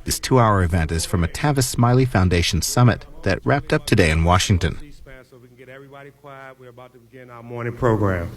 This 2-hour event is from a Tavis Smiley Foundation summit that wrapped up today in Washington. So we can get everybody quiet. We're about to begin our morning program.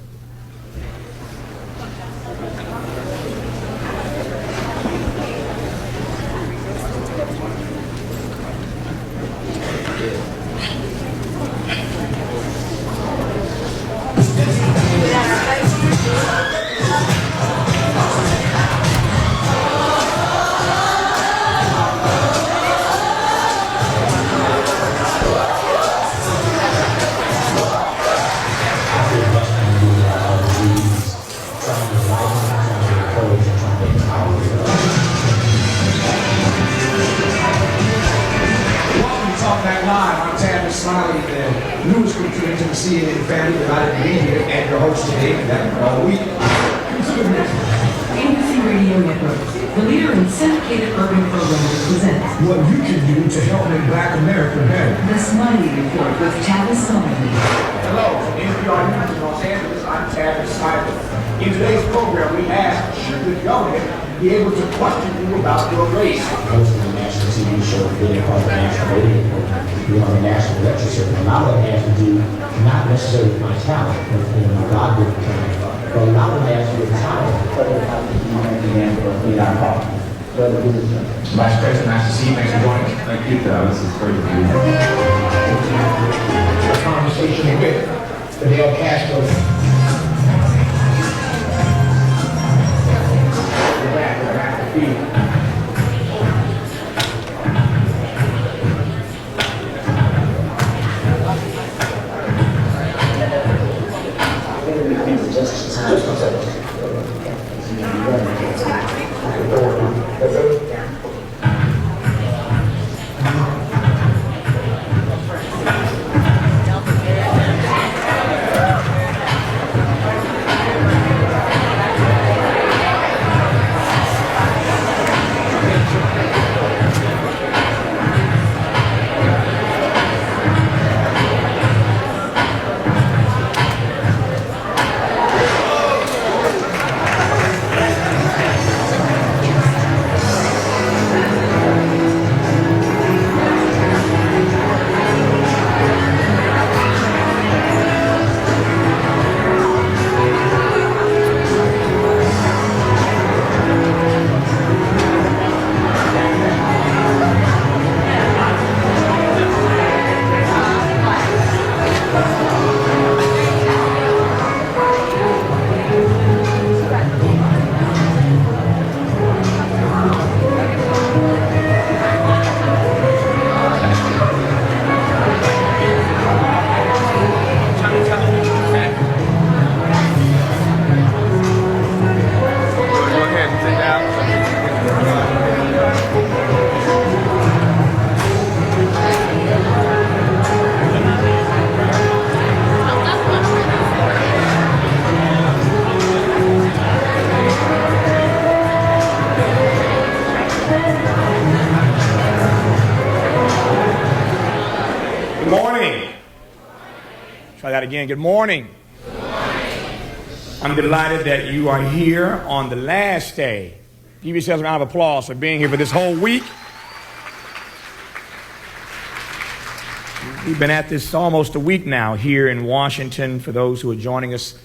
Live, I'm Tavis Smiley, the news contributor to the CNN family, delighted to be here and your host today, and that all week. ABC Radio Network, the leader in syndicated urban programming, presents What you can do to help make Black America better. The Smiley Report with Tavis Smiley. Hello, from NPR News in Los Angeles, I'm Tavis Smiley. In today's program, we ask, should the government be able to question you about your race? Hosting a national TV show, being part of a national radio program, being on a national lecture circuit. A lot of that has to do not necessarily with my talent, but my God-given talent, but a lot of that has to do with talent. Vice President, nice to see you. Thanks for joining us. Thank you, Tavis. It's great to be here. A conversation with Fidel Castro. We're back to feed. Again, good morning. I'm delighted that you are here on the last day. Give yourselves a round of applause for being here for this whole week. We've been at this almost a week now here in Washington. For those who are joining us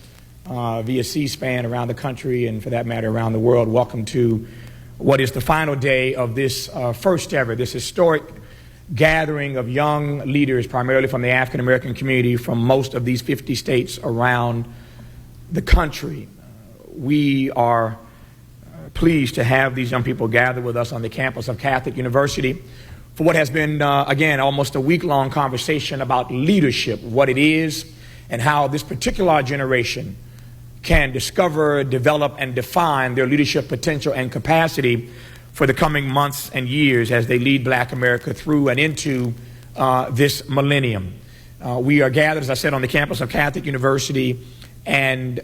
via C-SPAN around the country and, for that matter, around the world, welcome to what is the final day of this first ever, this historic gathering of young leaders, primarily from the African American community from most of these 50 states around the country. We are pleased to have these young people gather with us on the campus of Catholic University for what has been, again, almost a week-long conversation about leadership, what it is, and how this particular generation can discover, develop, and define their leadership potential and capacity for the coming months and years as they lead Black America through and into this millennium. We are gathered, as I said, on the campus of Catholic University and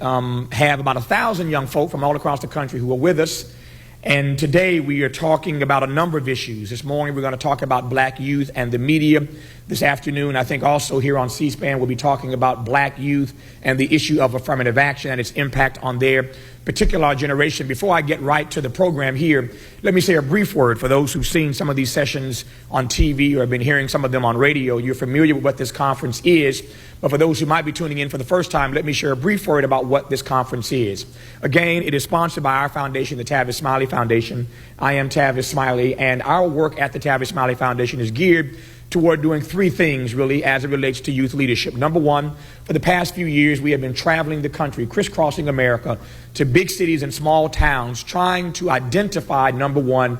have about 1,000 young folk from all across the country who are with us. And today we are talking about a number of issues. This morning we're going to talk about black youth and the media. This afternoon, I think also here on C-SPAN, we'll be talking about black youth and the issue of affirmative action and its impact on their particular generation. Before I get right to the program here, let me say a brief word for those who've seen some of these sessions on TV or have been hearing some of them on radio. You're familiar with what this conference is, but for those who might be tuning in for the first time, let me share a brief word about what this conference is. Again, it is sponsored by our foundation, the Tavis Smiley Foundation. I am Tavis Smiley, and our work at the Tavis Smiley Foundation is geared toward doing three things, really, as it relates to youth leadership. Number one, for the past few years, we have been traveling the country, crisscrossing America, to big cities and small towns, trying to identify, number one,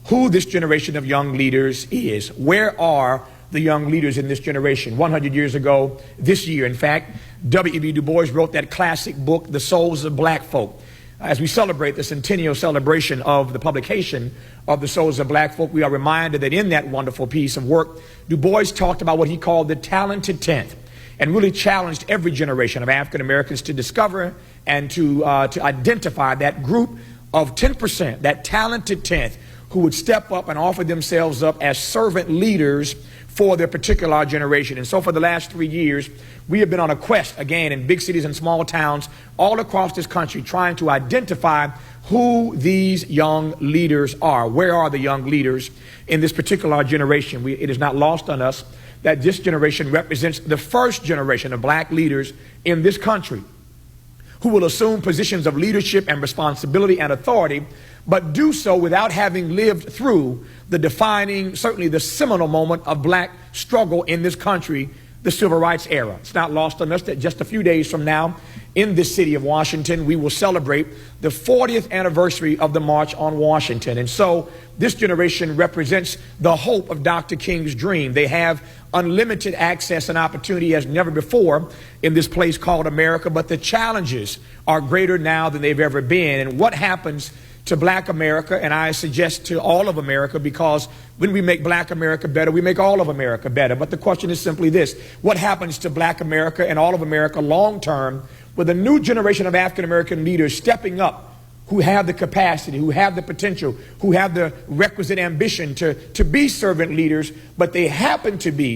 who this generation of young leaders is. Where are the young leaders in this generation? 100 years ago, this year, in fact, W.E.B. Du Bois wrote that classic book, The Souls of Black Folk. As we celebrate the centennial celebration of the publication of The Souls of Black Folk, we are reminded that in that wonderful piece of work, Du Bois talked about what he called the talented tenth, and really challenged every generation of African Americans to discover and to identify that group of 10%, that talented tenth, who would step up and offer themselves up as servant leaders for their particular generation. And so for the last 3 years, we have been on a quest, again, in big cities and small towns all across this country, trying to identify who these young leaders are. Where are the young leaders in this particular generation? It is not lost on us that this generation represents the first generation of black leaders in this country who will assume positions of leadership and responsibility and authority, but do so without having lived through the defining, certainly the seminal moment of black struggle in this country, the Civil Rights era. It's not lost on us that just a few days from now, in this city of Washington, we will celebrate the 40th anniversary of the March on Washington. And so this generation represents the hope of Dr. King's dream. They have unlimited access and opportunity as never before in this place called America, but the challenges are greater now than they've ever been. And what happens to black America, and I suggest to all of America, because when we make black America better, we make all of America better. But the question is simply this: what happens to black America and all of America long term with a new generation of African American leaders stepping up, who have the capacity, who have the potential, who have the requisite ambition to be servant leaders, but they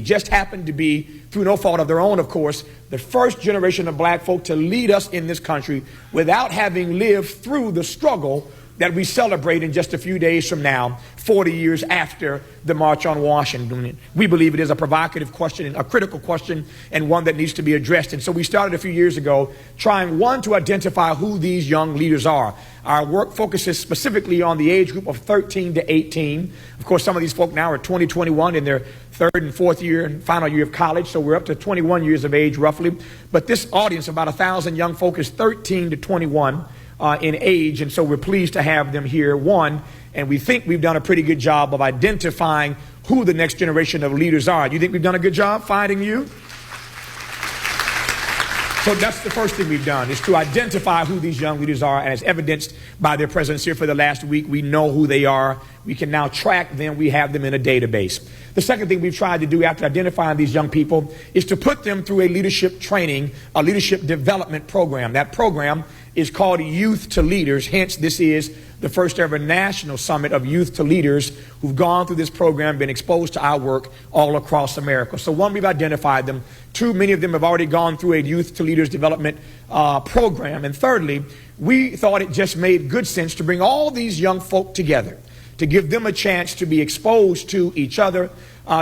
just happen to be, through no fault of their own, of course, the first generation of black folk to lead us in this country without having lived through the struggle that we celebrate in just a few days from now, 40 years after the March on Washington. We believe it is a provocative question, a critical question, and one that needs to be addressed. And so we started a few years ago trying, one, to identify who these young leaders are. Our work focuses specifically on the age group of 13 to 18. Of course, some of these folk now are 20, 21 in their third and fourth year and final year of college, so we're up to 21 years of age roughly. But this audience, about 1,000 young folk, is 13 to 21 in age, and so we're pleased to have them here, one, and we think we've done a pretty good job of identifying who the next generation of leaders are. Do you think we've done a good job finding you? So that's the first thing we've done, is to identify who these young leaders are, and as evidenced by their presence here for the last week, we know who they are. We can now track them. We have them in a database. The second thing we've tried to do after identifying these young people is to put them through a leadership training, a leadership development program. That program is called Youth to Leaders. Hence, this is the first ever national summit of youth to leaders who've gone through this program, been exposed to our work all across America. So one, we've identified them. Two, many of them have already gone through a youth to leaders development program. And thirdly, we thought it just made good sense to bring all these young folk together, to give them a chance to be exposed to each other,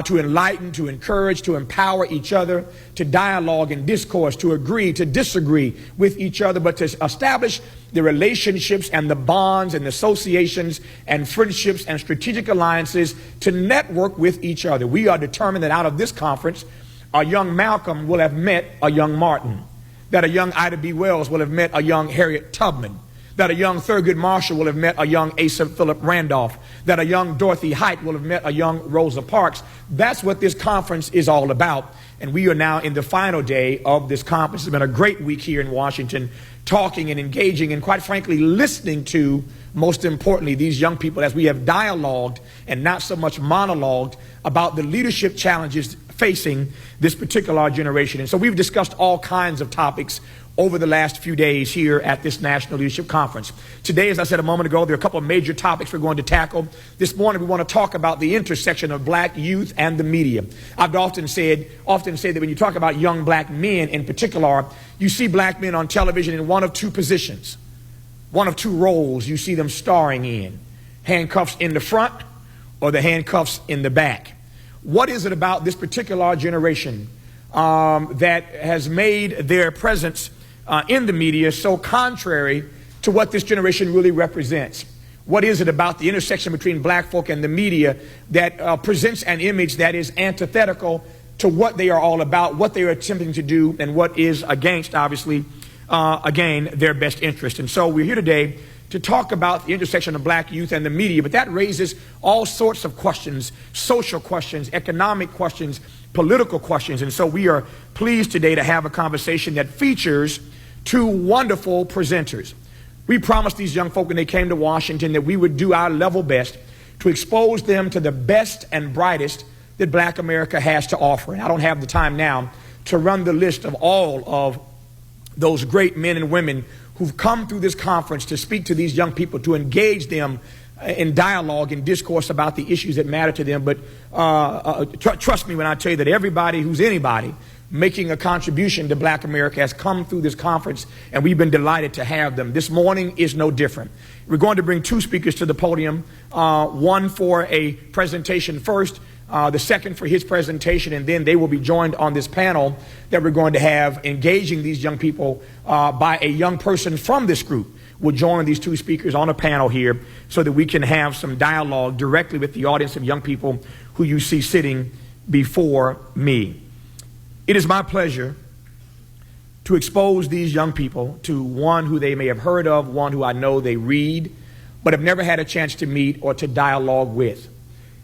to enlighten, to encourage, to empower each other, to dialogue and discourse, to agree, to disagree with each other, but to establish the relationships and the bonds and associations and friendships and strategic alliances to network with each other. We are determined that out of this conference, a young Malcolm will have met a young Martin, that a young Ida B. Wells will have met a young Harriet Tubman, that a young Thurgood Marshall will have met a young Asa Philip Randolph, that a young Dorothy Height will have met a young Rosa Parks. That's what this conference is all about. And we are now in the final day of this conference. It's been a great week here in Washington, talking and engaging and, quite frankly, listening to, most importantly, these young people as we have dialogued and not so much monologued about the leadership challenges facing this particular generation. And so we've discussed all kinds of topics over the last few days here at this National Leadership Conference. Today, as I said a moment ago, there are a couple of major topics we're going to tackle. This morning, we want to talk about the intersection of black youth and the media. I've often said that when you talk about young black men in particular, you see black men on television in one of two positions. one of two roles you see them starring in: handcuffs in the front or the handcuffs in the back. What is it about this particular generation that has made their presence in the media so contrary to what this generation really represents? What is it about the intersection between black folk and the media that presents an image that is antithetical to what they are all about, what they are attempting to do, and what is against, obviously, again, their best interest? And so we're here today to talk about the intersection of black youth and the media, but that raises all sorts of questions: social questions, economic questions, political questions. And so we are pleased today to have a conversation that features two wonderful presenters. We promised these young folk when they came to Washington that we would do our level best to expose them to the best and brightest that black America has to offer. And I don't have the time now to run the list of all of those great men and women who've come through this conference to speak to these young people, to engage them in dialogue and discourse about the issues that matter to them. But trust me when I tell you that everybody who's anybody making a contribution to black America has come through this conference, and we've been delighted to have them. This morning is no different. We're going to bring two speakers to the podium, one for a presentation first, the second for his presentation, and then they will be joined on this panel that we're going to have engaging these young people by a young person from this group. Will join these two speakers on a panel here so that we can have some dialogue directly with the audience of young people who you see sitting before me. It is my pleasure to expose these young people to one who they may have heard of, one who I know they read, but have never had a chance to meet or to dialogue with.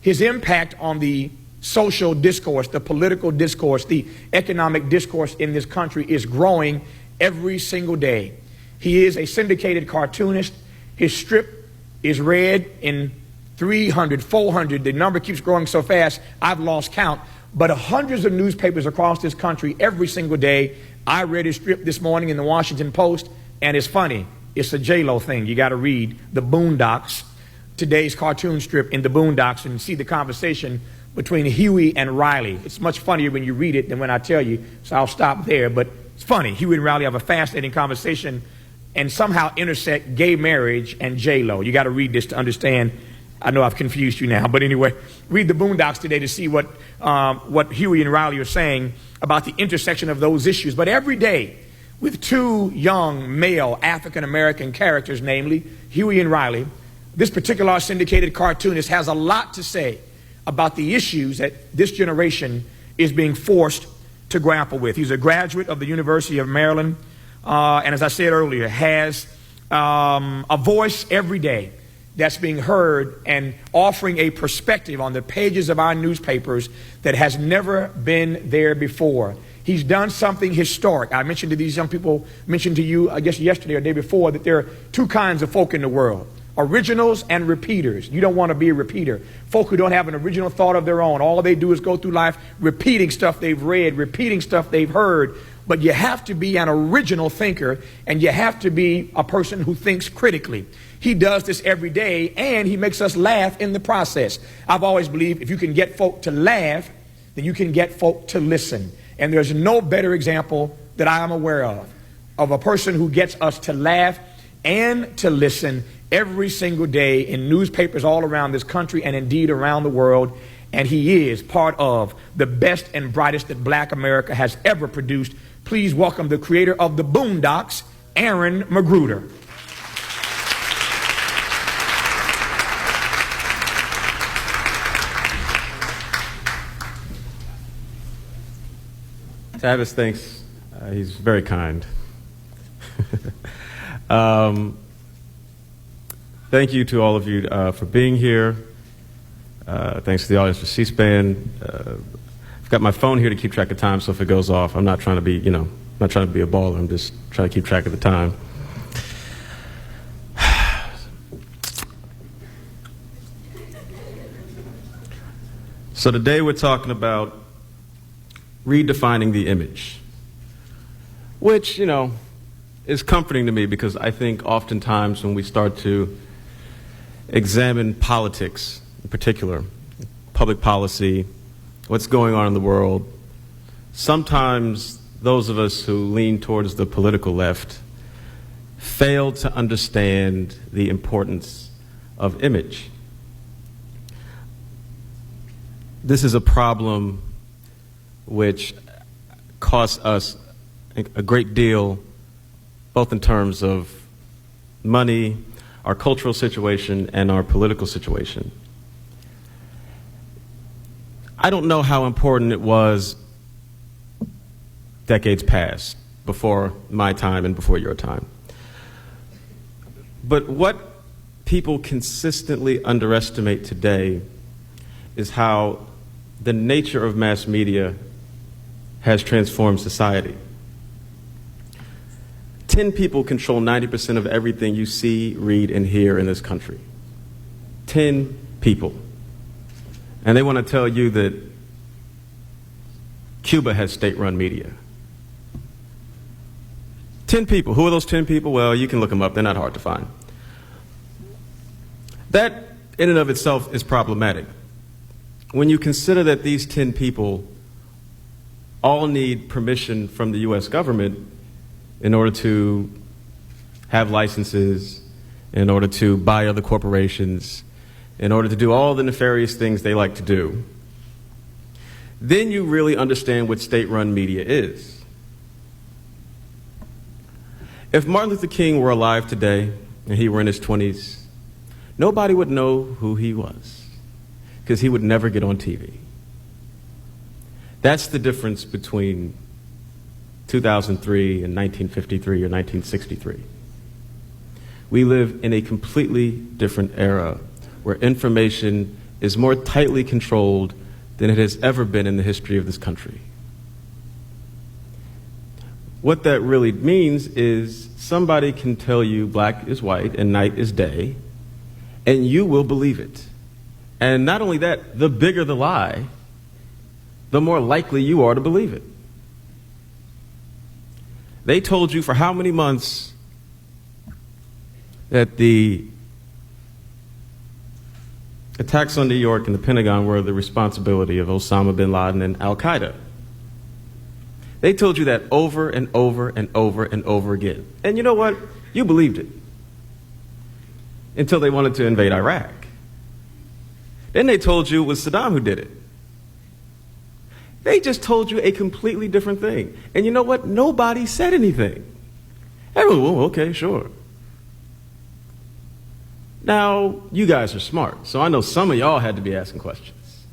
His impact on the social discourse, the political discourse, the economic discourse in this country is growing every single day. He is a syndicated cartoonist. His strip is read in 300, 400. The number keeps growing so fast, I've lost count. But hundreds of newspapers across this country every single day. I read his strip this morning in the Washington Post, and it's funny. It's a J-Lo thing. You got to read the Boondocks, today's cartoon strip in the Boondocks, and see the conversation between Huey and Riley. It's much funnier when you read it than when I tell you, so I'll stop there. But it's funny. Huey and Riley have a fascinating conversation and somehow intersect gay marriage and J-Lo. You got to read this to understand. I know I've confused you now, but anyway, read the Boondocks today to see what Huey and Riley are saying about the intersection of those issues. But every day, with two young male African-American characters, namely Huey and Riley, this particular syndicated cartoonist has a lot to say about the issues that this generation is being forced to grapple with. He's a graduate of the University of Maryland, and as I said earlier, has a voice every day that's being heard and offering a perspective on the pages of our newspapers that has never been there before. He's done something historic. I mentioned to these young people, mentioned to you, I guess yesterday or the day before, that there are two kinds of folk in the world: originals and repeaters. You don't want to be a repeater. Folk who don't have an original thought of their own. All they do is go through life repeating stuff they've read, repeating stuff they've heard. But you have to be an original thinker, and you have to be a person who thinks critically. He does this every day, and he makes us laugh in the process. I've always believed if you can get folk to laugh, then you can get folk to listen. And there's no better example that I am aware of a person who gets us to laugh and to listen every single day in newspapers all around this country and indeed around the world. And he is part of the best and brightest that black America has ever produced. Please welcome the creator of the Boondocks, Aaron McGruder. Tavis, thanks. He's very kind. Thank you to all of you for being here. Thanks to the audience for C-SPAN. I've got my phone here to keep track of time, so if it goes off, I'm not trying to be, not trying to be a baller. I'm just trying to keep track of the time. So today we're talking about redefining the image, which, is comforting to me, because I think oftentimes when we start to examine politics in particular, public policy, what's going on in the world, sometimes those of us who lean towards the political left failed to understand the importance of image. This is a problem which costs us a great deal, both in terms of money, our cultural situation, and our political situation. I don't know how important it was decades past, before my time and before your time. But what people consistently underestimate today is how the nature of mass media has transformed society. 10 people control 90% of everything you see, read, and hear in this country. 10 people. And they want to tell you that Cuba has state-run media. 10 people. Who are those 10 people? Well, you can look them up. They're not hard to find. That, in and of itself, is problematic. When you consider that these 10 people all need permission from the U.S. government in order to have licenses, in order to buy other corporations, in order to do all the nefarious things they like to do, then you really understand what state-run media is. If Martin Luther King were alive today, and he were in his 20s, nobody would know who he was, because he would never get on TV. That's the difference between 2003 and 1953 or 1963. We live in a completely different era where information is more tightly controlled than it has ever been in the history of this country. What that really means is somebody can tell you black is white and night is day, and you will believe it. And not only that, the bigger the lie, the more likely you are to believe it. They told you for how many months that the attacks on New York and the Pentagon were the responsibility of Osama bin Laden and Al-Qaeda. They told you that over and over and over and over again. And you know what? You believed it. Until they wanted to invade Iraq. Then they told you it was Saddam who did it. They just told you a completely different thing. And you know what? Nobody said anything. Everyone, well, okay, sure. Now, you guys are smart, so I know some of y'all had to be asking questions.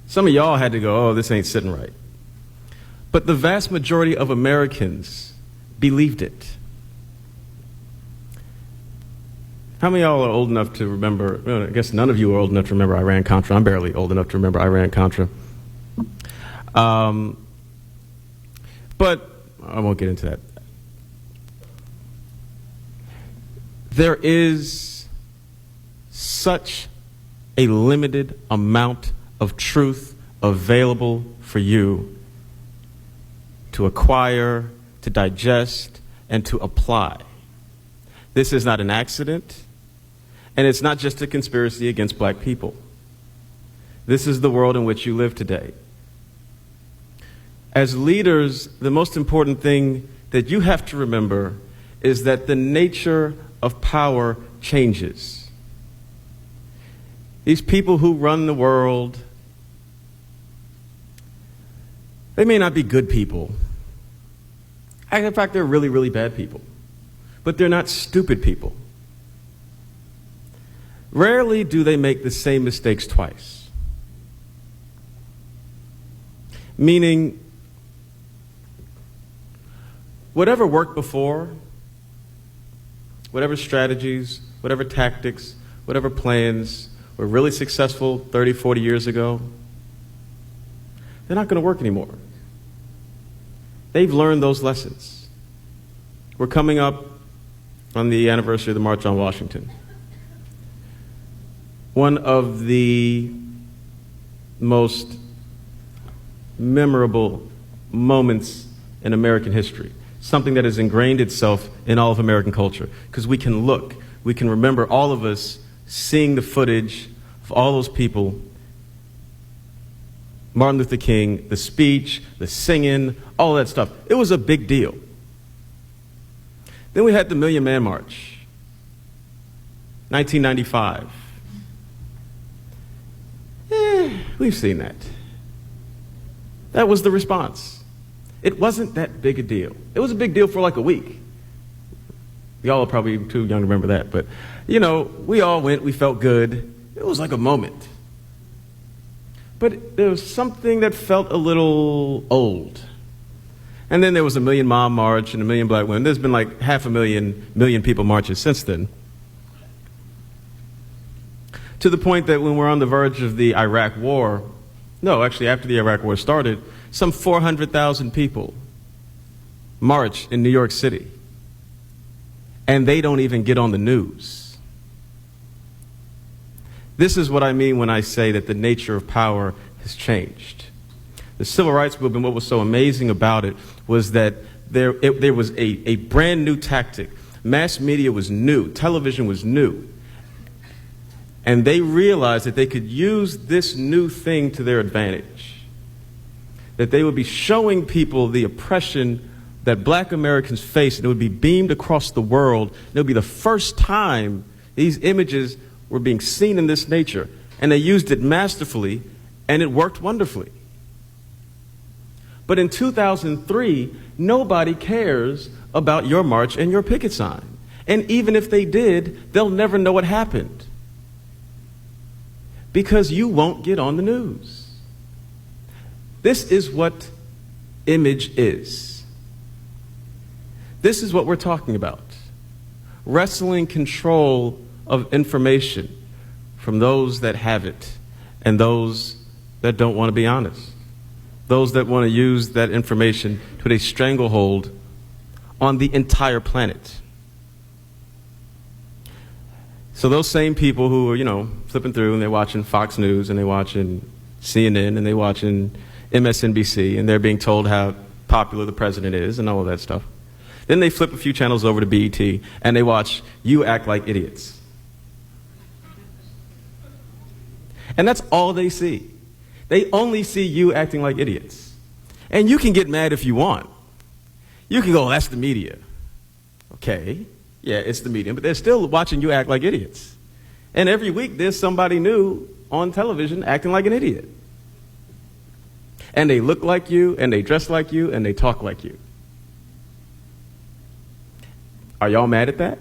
Some of y'all had to go, oh, this ain't sitting right. But the vast majority of Americans believed it. How many of y'all are old enough to remember, well, I guess none of you are old enough to remember Iran-Contra. I'm barely old enough to remember Iran-Contra. But I won't get into that. There is such a limited amount of truth available for you to acquire, to digest, and to apply. This is not an accident, and it's not just a conspiracy against black people. This is the world in which you live today. As leaders, the most important thing that you have to remember is that the nature of power changes. These people who run the world, they may not be good people. In fact, they're really, really bad people. But they're not stupid people. Rarely do they make the same mistakes twice. Meaning, whatever worked before, whatever strategies, whatever tactics, whatever plans were really successful 30, 40 years ago, they're not going to work anymore. They've learned those lessons. We're coming up on the anniversary of the March on Washington. One of the most memorable moments in American history. Something that has ingrained itself in all of American culture. Because we can look, we can remember all of us seeing the footage of all those people, Martin Luther King, the speech, the singing, all that stuff. It was a big deal. Then we had the Million Man March, 1995. We've seen that. That was the response. It wasn't that big a deal. It was a big deal for like a week. Y'all are probably too young to remember that, but you know, we all went, we felt good. It was like a moment. But there was something that felt a little old. And then there was a Million Mom March and a Million Black Women. There's been like 500,000 people marches since then. To the point that when we're on the verge of the Iraq War, no, actually after the Iraq War started, some 400,000 people march in New York City. And they don't even get on the news. This is what I mean when I say that the nature of power has changed. The Civil Rights Movement, what was so amazing about it was that there was a brand new tactic. Mass media was new. Television was new. And they realized that they could use this new thing to their advantage. That they would be showing people the oppression that black Americans face, and it would be beamed across the world. And it would be the first time these images were being seen in this nature. And they used it masterfully, and it worked wonderfully. But in 2003, nobody cares about your march and your picket sign. And even if they did, they'll never know what happened. Because you won't get on the news. This is what image is. This is what we're talking about. Wrestling control of information from those that have it and those that don't want to be honest. Those that want to use that information to put a stranglehold on the entire planet. So those same people who are, you know, flipping through and they're watching Fox News and they're watching CNN and they're watching MSNBC and they're being told how popular the president is and all of that stuff. Then they flip a few channels over to BET and they watch You Act Like Idiots. And that's all they see. They only see you acting like idiots. And you can get mad if you want. You can go, that's the media. Okay. Yeah, it's the media, but they're still watching you act like idiots. And every week there's somebody new on television acting like an idiot. And they look like you, and they dress like you, and they talk like you. Are y'all mad at that?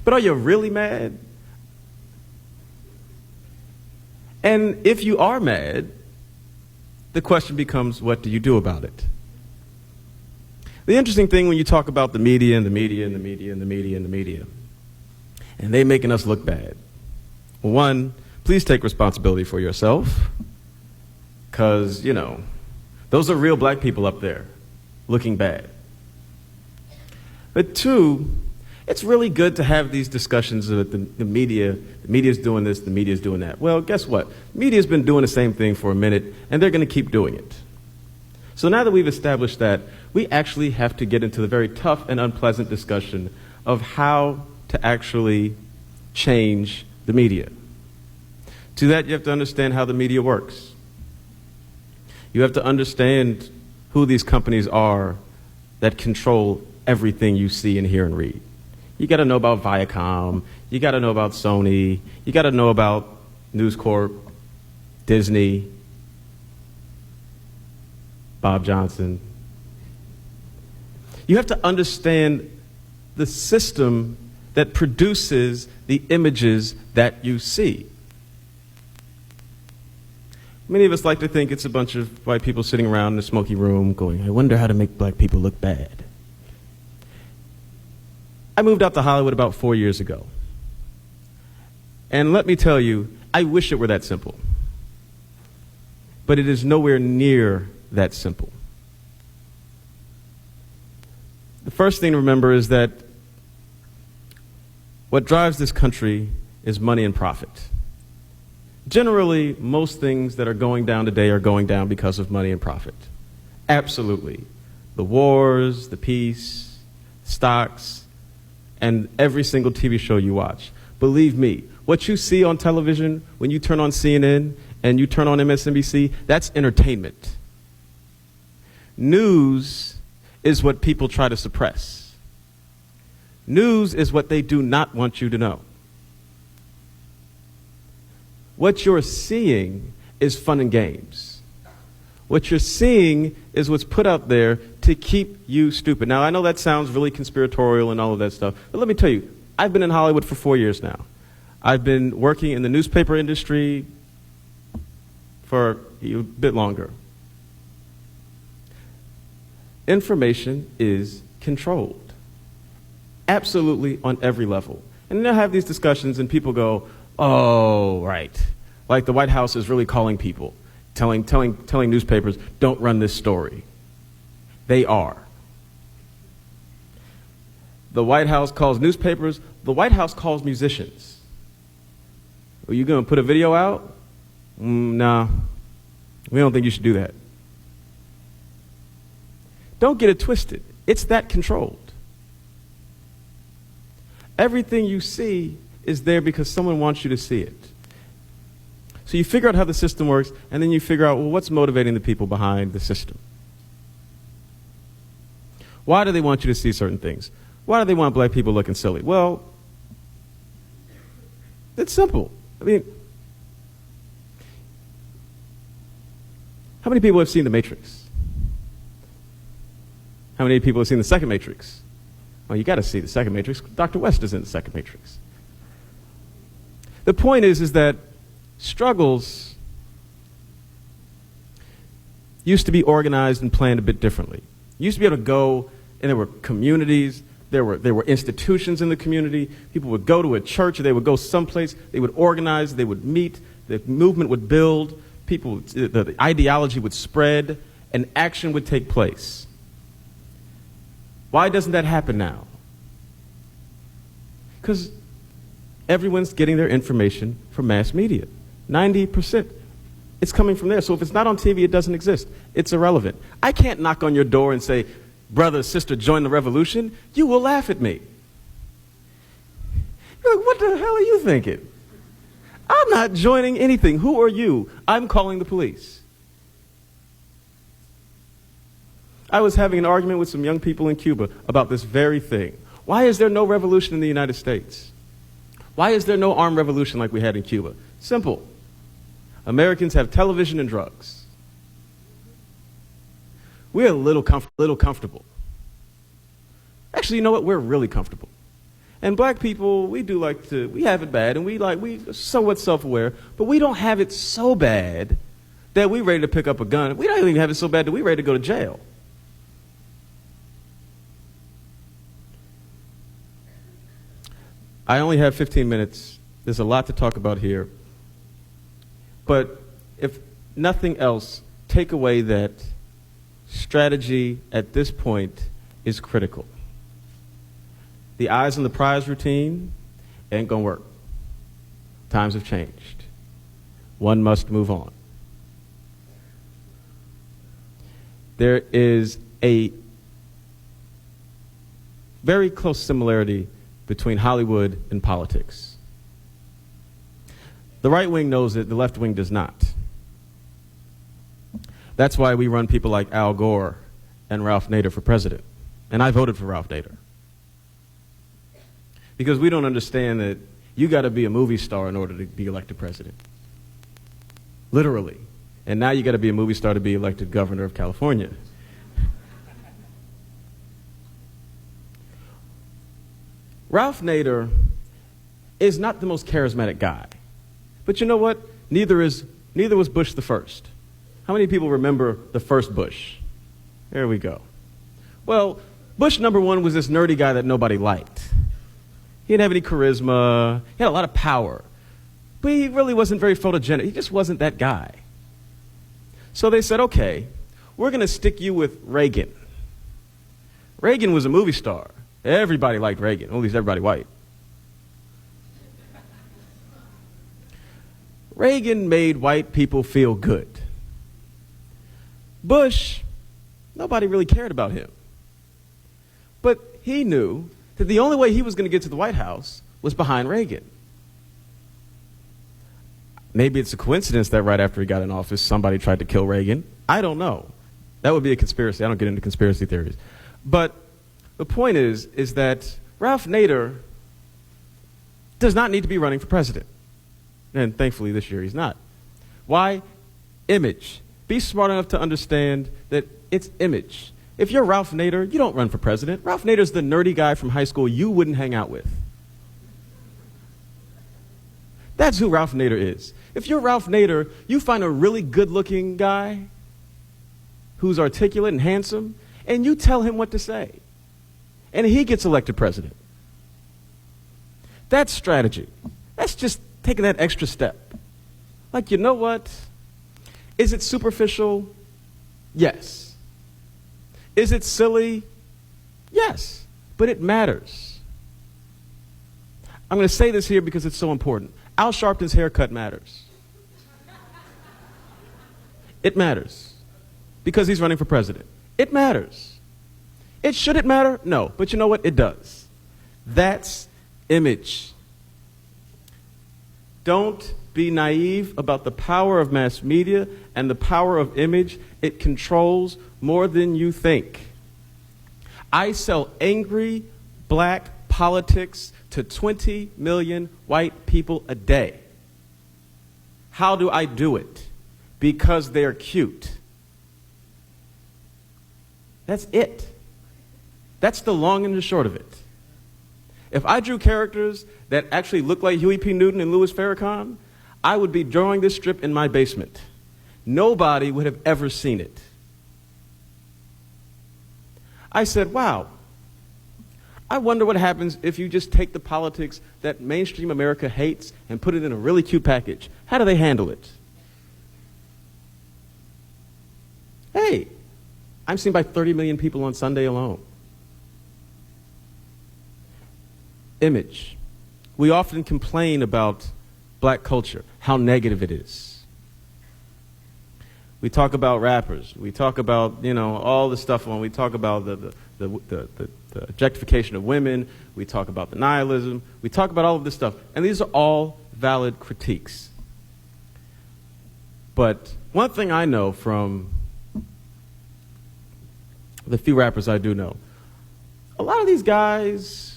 But are you really mad? And if you are mad, the question becomes, what do you do about it? The interesting thing when you talk about the media and the media and the media and the media and the media, and they making us look bad. One, please take responsibility for yourself, because, you know, those are real black people up there looking bad. But two, it's really good to have these discussions of the media's doing this, the media's doing that. Well, guess what? The media's been doing the same thing for a minute, and they're going to keep doing it. So now that we've established that, we actually have to get into the very tough and unpleasant discussion of how to actually change the media. To that, you have to understand how the media works. You have to understand who these companies are that control everything you see and hear and read. You got to know about Viacom. You got to know about Sony. You got to know about News Corp, Disney, Bob Johnson. You have to understand the system that produces the images that you see. Many of us like to think it's a bunch of white people sitting around in a smoky room going, I wonder how to make black people look bad. I moved out to Hollywood about 4 years ago. And let me tell you, I wish it were that simple. But it is nowhere near that simple. The first thing to remember is that what drives this country is money and profit. Generally, most things that are going down today are going down because of money and profit. Absolutely. The wars, the peace, stocks, and every single TV show you watch. Believe me, what you see on television when you turn on CNN and you turn on MSNBC, that's entertainment. News is what people try to suppress. News is what they do not want you to know. What you're seeing is fun and games. What you're seeing is what's put out there to keep you stupid. Now, I know that sounds really conspiratorial and all of that stuff, but let me tell you, I've been in Hollywood for 4 years now. I've been working in the newspaper industry for a bit longer. Information is controlled. Absolutely on every level. And then I have these discussions and people go, oh, right. Like the White House is really calling people, telling newspapers, don't run this story. They are. The White House calls newspapers, the White House calls musicians. Are you going to put a video out? Nah, we don't think you should do that. Don't get it twisted. It's that controlled. Everything you see is there because someone wants you to see it. So you figure out how the system works, and then you figure out, well, what's motivating the people behind the system? Why do they want you to see certain things? Why do they want black people looking silly? Well, it's simple. I mean, how many people have seen The Matrix? How many people have seen the second Matrix? Well, you got to see the second Matrix. Dr. West is in the second Matrix. The point is that struggles used to be organized and planned a bit differently. You used to be able to go, and there were communities, there were institutions in the community. People would go to a church, or they would go someplace, they would organize, they would meet, the movement would build, the ideology would spread, and action would take place. Why doesn't that happen now? Because everyone's getting their information from mass media. 90%. It's coming from there. So if it's not on TV, it doesn't exist. It's irrelevant. I can't knock on your door and say, brother, sister, join the revolution. You will laugh at me. You're like, what the hell are you thinking? I'm not joining anything. Who are you? I'm calling the police. I was having an argument with some young people in Cuba about this very thing. Why is there no revolution in the United States? Why is there no armed revolution like we had in Cuba? Simple. Americans have television and drugs. We're a little comfortable. Actually, you know what? We're really comfortable. And black people, we have it bad, and we somewhat self-aware, but we don't have it so bad that we're ready to pick up a gun. We don't even have it so bad that we're ready to go to jail. I only have 15 minutes. There's a lot to talk about here. But if nothing else, take away that strategy at this point is critical. The eyes on the prize routine ain't gonna work. Times have changed. One must move on. There is a very close similarity between Hollywood and politics. The right wing knows it, the left wing does not. That's why we run people like Al Gore and Ralph Nader for president. And I voted for Ralph Nader. Because we don't understand that you got to be a movie star in order to be elected president. Literally. And now you got to be a movie star to be elected governor of California. Ralph Nader is not the most charismatic guy. But you know what? Neither was Bush the first. How many people remember the first Bush? There we go. Well, Bush number one was this nerdy guy that nobody liked. He didn't have any charisma. He had a lot of power. But he really wasn't very photogenic. He just wasn't that guy. So they said, okay, we're going to stick you with Reagan. Reagan was a movie star. Everybody liked Reagan, at least everybody white. Reagan made white people feel good. Bush, nobody really cared about him. But he knew that the only way he was going to get to the White House was behind Reagan. Maybe it's a coincidence that right after he got in office, somebody tried to kill Reagan. I don't know. That would be a conspiracy. I don't get into conspiracy theories. But the point is that Ralph Nader does not need to be running for president. And thankfully this year he's not. Why? Image. Be smart enough to understand that it's image. If you're Ralph Nader, you don't run for president. Ralph Nader's the nerdy guy from high school you wouldn't hang out with. That's who Ralph Nader is. If you're Ralph Nader, you find a really good-looking guy who's articulate and handsome, and you tell him what to say. And he gets elected president. That's strategy. That's just taking that extra step. Like, you know what? Is it superficial? Yes. Is it silly? Yes. But it matters. I'm going to say this here because it's so important. Al Sharpton's haircut matters. It matters. Because he's running for president. It matters. Should it matter? No. But you know what? It does. That's image. Don't be naive about the power of mass media and the power of image. It controls more than you think. I sell angry black politics to 20 million white people a day. How do I do it? Because they're cute. That's it. That's the long and the short of it. If I drew characters that actually look like Huey P. Newton and Louis Farrakhan, I would be drawing this strip in my basement. Nobody would have ever seen it. I said, wow, I wonder what happens if you just take the politics that mainstream America hates and put it in a really cute package. How do they handle it? Hey, I'm seen by 30 million people on Sunday alone. Image. We often complain about black culture, how negative it is. We talk about rappers. We talk about, all the stuff when we talk about the objectification of women. We talk about the nihilism. We talk about all of this stuff. And these are all valid critiques. But one thing I know from the few rappers I do know, a lot of these guys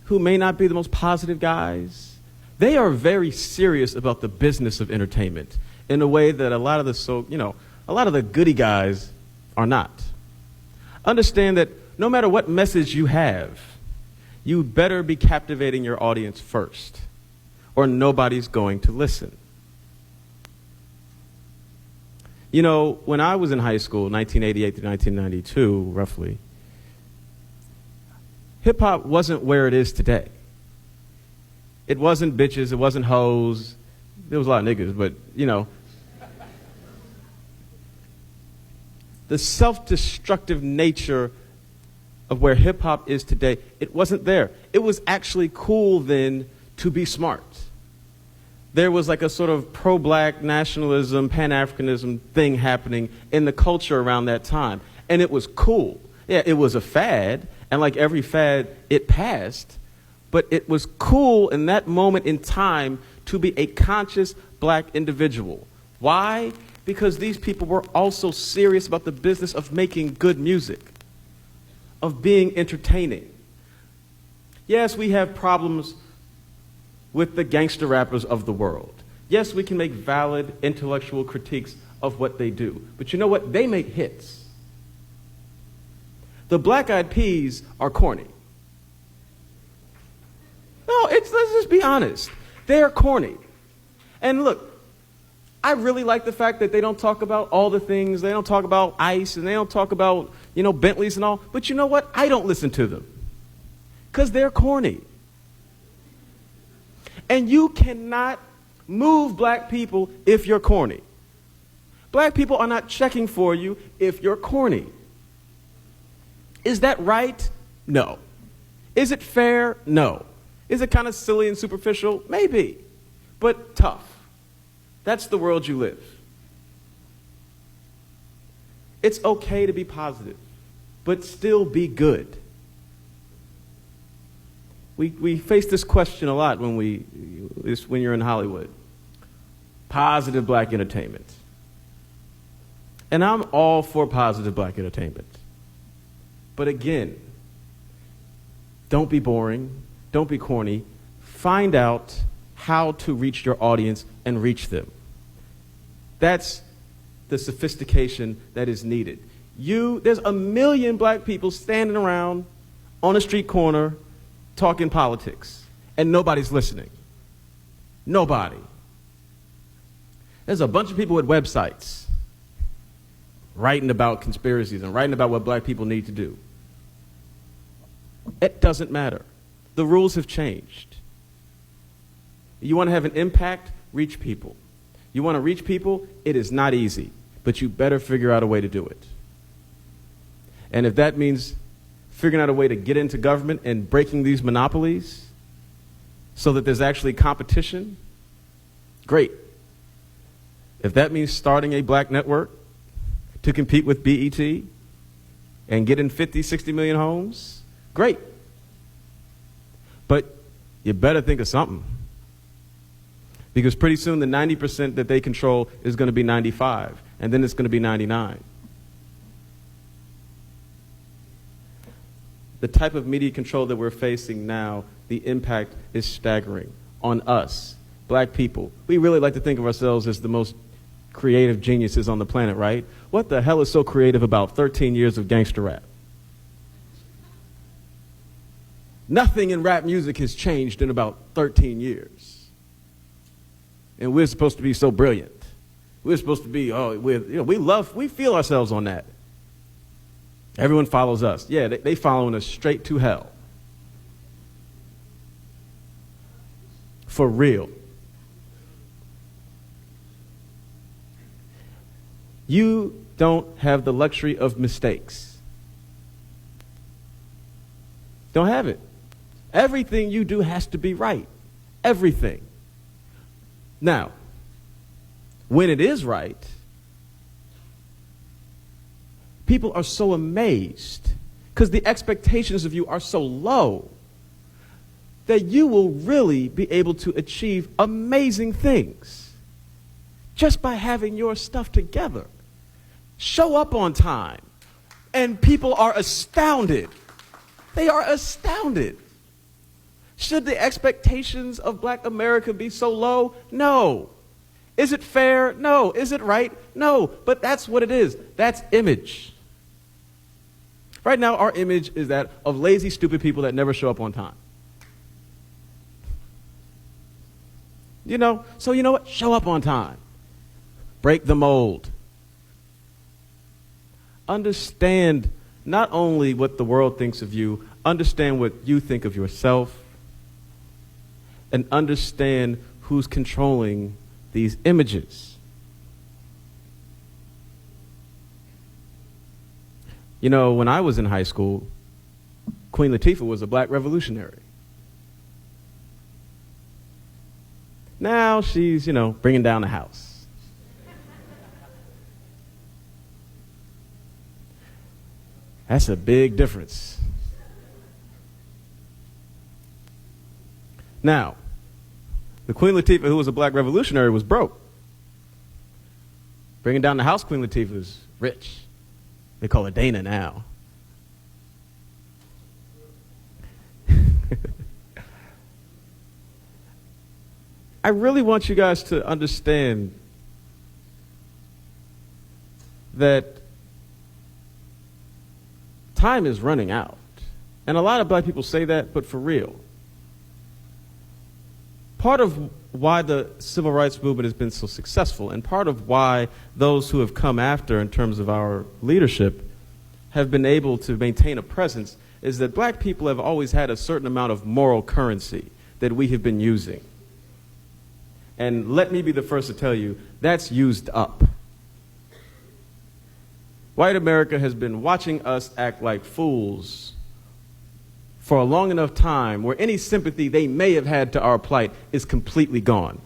who may not be the most positive guys, they are very serious about the business of entertainment in a way that a lot of the goody guys are not. Understand that no matter what message you have, you better be captivating your audience first, or nobody's going to listen. When I was in high school, 1988 to 1992, roughly, hip-hop wasn't where it is today. It wasn't bitches, it wasn't hoes. There was a lot of niggas, but, the self-destructive nature of where hip-hop is today, it wasn't there. It was actually cool then to be smart. There was like a sort of pro-black nationalism, Pan-Africanism thing happening in the culture around that time. And it was cool. Yeah, it was a fad, and like every fad, it passed. But it was cool in that moment in time to be a conscious black individual. Why? Because these people were also serious about the business of making good music, of being entertaining. Yes, we have problems with the gangster rappers of the world. Yes, we can make valid intellectual critiques of what they do. But you know what? They make hits. The Black Eyed Peas are corny. No, let's just be honest. They're corny. And look, I really like the fact that they don't talk about all the things. They don't talk about ICE, and they don't talk about, Bentleys and all. But you know what? I don't listen to them. Because they're corny. And you cannot move black people if you're corny. Black people are not checking for you if you're corny. Is that right? No. Is it fair? No. Is it kind of silly and superficial? Maybe. But tough. That's the world you live. It's okay to be positive, but still be good. We face this question a lot when you're in Hollywood. Positive black entertainment. And I'm all for positive black entertainment. But again, Don't be boring. Don't be corny. Find out how to reach your audience and reach them. That's the sophistication that is needed. There's a million black people standing around on a street corner talking politics, and nobody's listening. Nobody. There's a bunch of people with websites writing about conspiracies and writing about what black people need to do. It doesn't matter. The rules have changed. You want to have an impact? Reach people. You want to reach people? It is not easy, but you better figure out a way to do it. And if that means figuring out a way to get into government and breaking these monopolies so that there's actually competition, great. If that means starting a black network to compete with BET and get in 50, 60 million homes, great. But you better think of something. Because pretty soon the 90% that they control is going to be 95, and then it's going to be 99. The type of media control that we're facing now, the impact is staggering on us, black people. We really like to think of ourselves as the most creative geniuses on the planet, right? What the hell is so creative about 13 years of gangster rap? Nothing in rap music has changed in about 13 years. And we're supposed to be so brilliant. We're supposed to be, we feel ourselves on that. Everyone follows us. Yeah, they following us straight to hell. For real. You don't have the luxury of mistakes. Don't have it. Everything you do has to be right. Everything. Now, when it is right, people are so amazed because the expectations of you are so low that you will really be able to achieve amazing things just by having your stuff together. Show up on time, and people are astounded. They are astounded. Should the expectations of black America be so low? No. Is it fair? No. Is it right? No. But that's what it is. That's image. Right now, our image is that of lazy, stupid people that never show up on time. So you know what? Show up on time. Break the mold. Understand not only what the world thinks of you, understand what you think of yourself, and understand who's controlling these images. When I was in high school, Queen Latifah was a black revolutionary. Now she's, bringing down the house. That's a big difference. Now, the Queen Latifah, who was a black revolutionary, was broke. Bringing down the house, Queen Latifah is rich. They call her Dana now. I really want you guys to understand that time is running out. And a lot of black people say that, but for real. Part of why the civil rights movement has been so successful, and part of why those who have come after in terms of our leadership have been able to maintain a presence, is that black people have always had a certain amount of moral currency that we have been using. And let me be the first to tell you, that's used up. White America has been watching us act like fools for a long enough time where any sympathy they may have had to our plight is completely gone.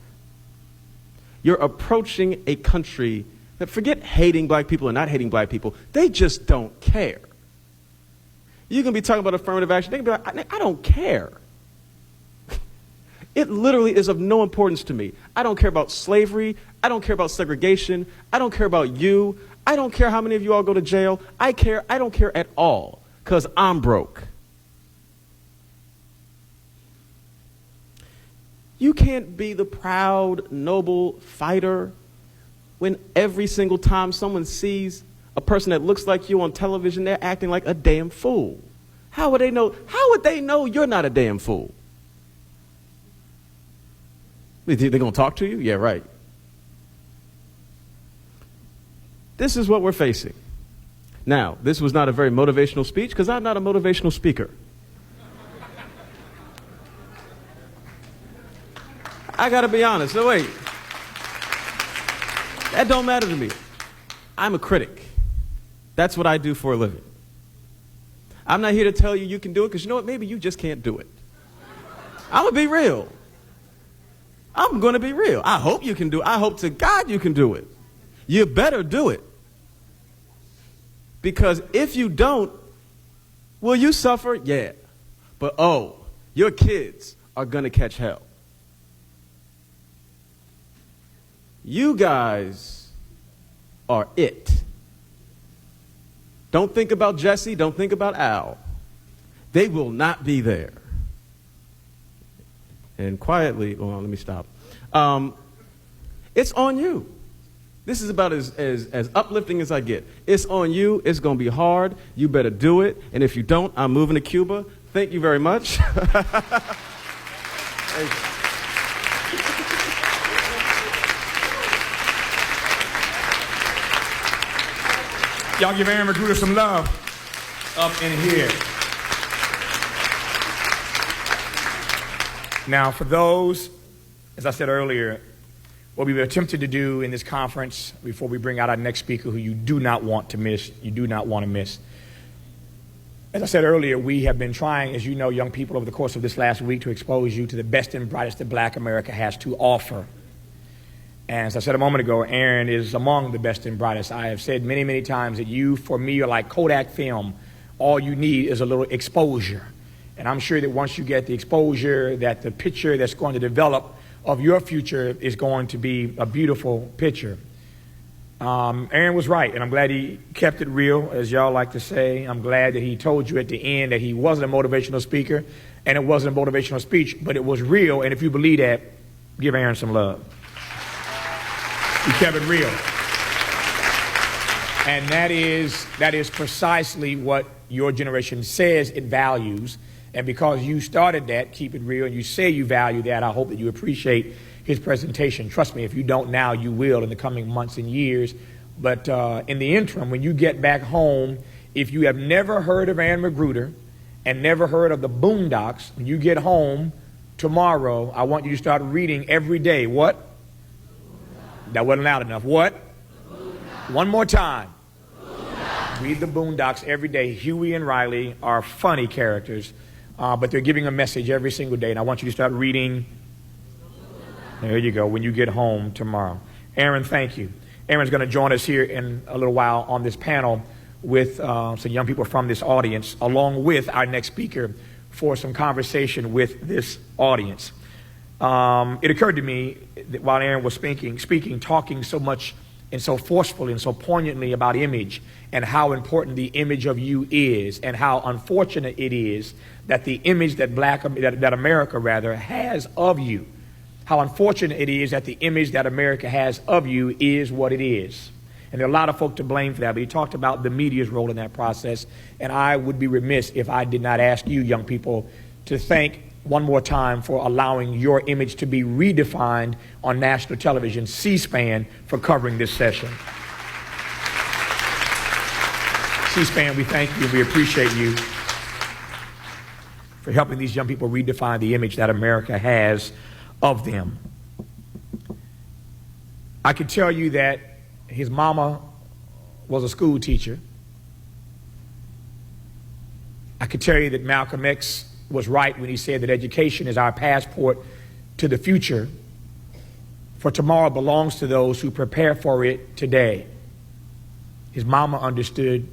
You're approaching a country that, forget hating black people and not hating black people, they just don't care. You can be talking about affirmative action, they can be like, I don't care. It literally is of no importance to me. I don't care about slavery. I don't care about segregation. I don't care about you. I don't care how many of you all go to jail. I don't care at all because I'm broke. You can't be the proud, noble fighter when every single time someone sees a person that looks like you on television, they're acting like a damn fool. How would they know? How would they know you're not a damn fool? They're going to talk to you? Yeah, right. This is what we're facing. Now, this was not a very motivational speech because I'm not a motivational speaker. I got to be honest. No, wait. That don't matter to me. I'm a critic. That's what I do for a living. I'm not here to tell you you can do it because you know what? Maybe you just can't do it. I'm going to be real. I'm going to be real. I hope you can do it. I hope to God you can do it. You better do it. Because if you don't, will you suffer? Yeah. But oh, your kids are going to catch hell. You guys are it. Don't think about Jesse. Don't think about Al. They will not be there. And quietly, well, let me stop. It's on you. This is about as uplifting as I get. It's on you. It's going to be hard. You better do it. And if you don't, I'm moving to Cuba. Thank you very much. Thank you. Y'all give Aaron McGruder some love up in here. Now, for those, as I said earlier, what we've attempted to do in this conference before we bring out our next speaker who you do not want to miss, you do not want to miss. As I said earlier, we have been trying, as you know, young people, over the course of this last week to expose you to the best and brightest that Black America has to offer. And as I said a moment ago, Aaron is among the best and brightest. I have said many, many times that you, for me, are like Kodak film. All you need is a little exposure. And I'm sure that once you get the exposure, that the picture that's going to develop of your future is going to be a beautiful picture. Aaron was right, and I'm glad he kept it real, as y'all like to say. I'm glad that he told you at the end that he wasn't a motivational speaker, and it wasn't a motivational speech, but it was real. And if you believe that, give Aaron some love. He kept it real. And that is precisely what your generation says it values. And because you started that, keep it real, and you say you value that, I hope that you appreciate his presentation. Trust me, if you don't now, you will in the coming months and years. But in the interim, when you get back home, if you have never heard of Aaron McGruder and never heard of the Boondocks, when you get home tomorrow, I want you to start reading every day. What? That wasn't loud enough. What? One more time. Read the Boondocks every day. Huey and Riley are funny characters, but they're giving a message every single day. And I want you to start reading. There you go, when you get home tomorrow. Aaron, thank you. Aaron's going to join us here in a little while on this panel with some young people from this audience, along with our next speaker for some conversation with this audience. It occurred to me that while Aaron was speaking, talking so much and so forcefully and so poignantly about image and how important the image of you is, and how unfortunate it is that the image that that America rather has of you, how unfortunate it is that the image that America has of you is what it is. And there are a lot of folk to blame for that, but he talked about the media's role in that process, and I would be remiss if I did not ask you, young people, to thank one more time for allowing your image to be redefined on national television, C-SPAN, for covering this session. C-SPAN, we thank you, we appreciate you for helping these young people redefine the image that America has of them. I can tell you that his mama was a school teacher. I can tell you that Malcolm X was right when he said that education is our passport to the future, for tomorrow belongs to those who prepare for it today. His mama understood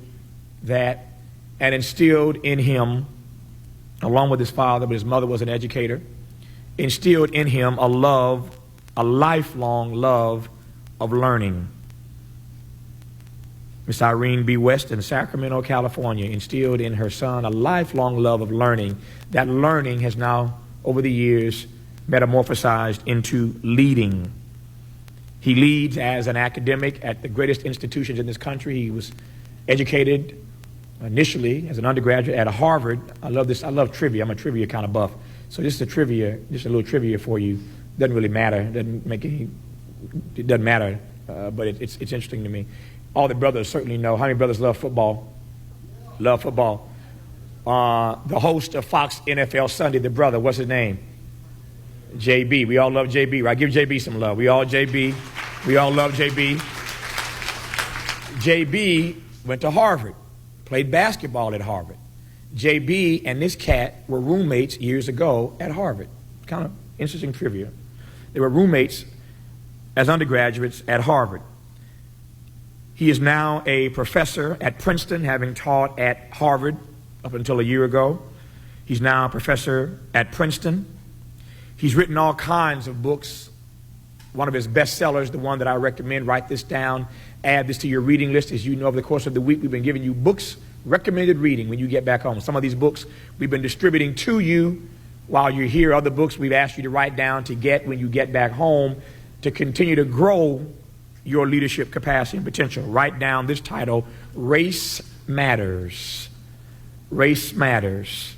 that and instilled in him, along with his father, but his mother was an educator, instilled in him a love, a lifelong love of learning. Miss Irene B. West in Sacramento, California, instilled in her son a lifelong love of learning. That learning has now, over the years, metamorphosized into leading. He leads as an academic at the greatest institutions in this country. He was educated initially as an undergraduate at Harvard. I love this. I love trivia. I'm a trivia kind of buff. So just a little trivia for you. Doesn't really matter. It doesn't matter, but it's interesting to me. All the brothers certainly know. How many brothers love football? Love football. The host of Fox NFL Sunday, the brother, what's his name? JB. We all love JB, right? Give JB some love. We all love JB. JB went to Harvard, played basketball at Harvard. JB and this cat were roommates years ago at Harvard. Kind of interesting trivia. They were roommates as undergraduates at Harvard. He is now a professor at Princeton, having taught at Harvard up until a year ago. He's now a professor at Princeton. He's written all kinds of books. One of his bestsellers, the one that I recommend, write this down, add this to your reading list. As you know, over the course of the week, we've been giving you books, recommended reading when you get back home. Some of these books we've been distributing to you while you're here. Other books we've asked you to write down to get when you get back home to continue to grow your leadership capacity and potential. Write down this title, Race Matters. Race Matters.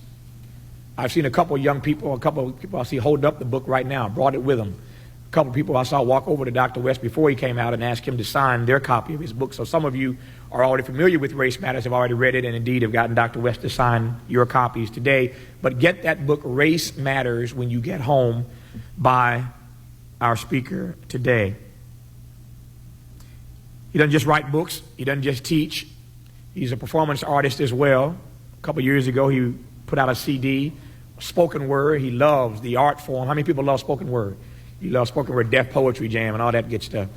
I've seen a couple of young people, a couple of people I see holding up the book right now, brought it with them. A couple of people I saw walk over to Dr. West before he came out and ask him to sign their copy of his book. So some of you are already familiar with Race Matters, have already read it, and indeed have gotten Dr. West to sign your copies today. But get that book, Race Matters, when you get home by our speaker today. He doesn't just write books. He doesn't just teach. He's a performance artist as well. A couple of years ago, he put out a CD, spoken word. He loves the art form. How many people love spoken word? He loves spoken word, Deaf Poetry Jam, and all that good stuff.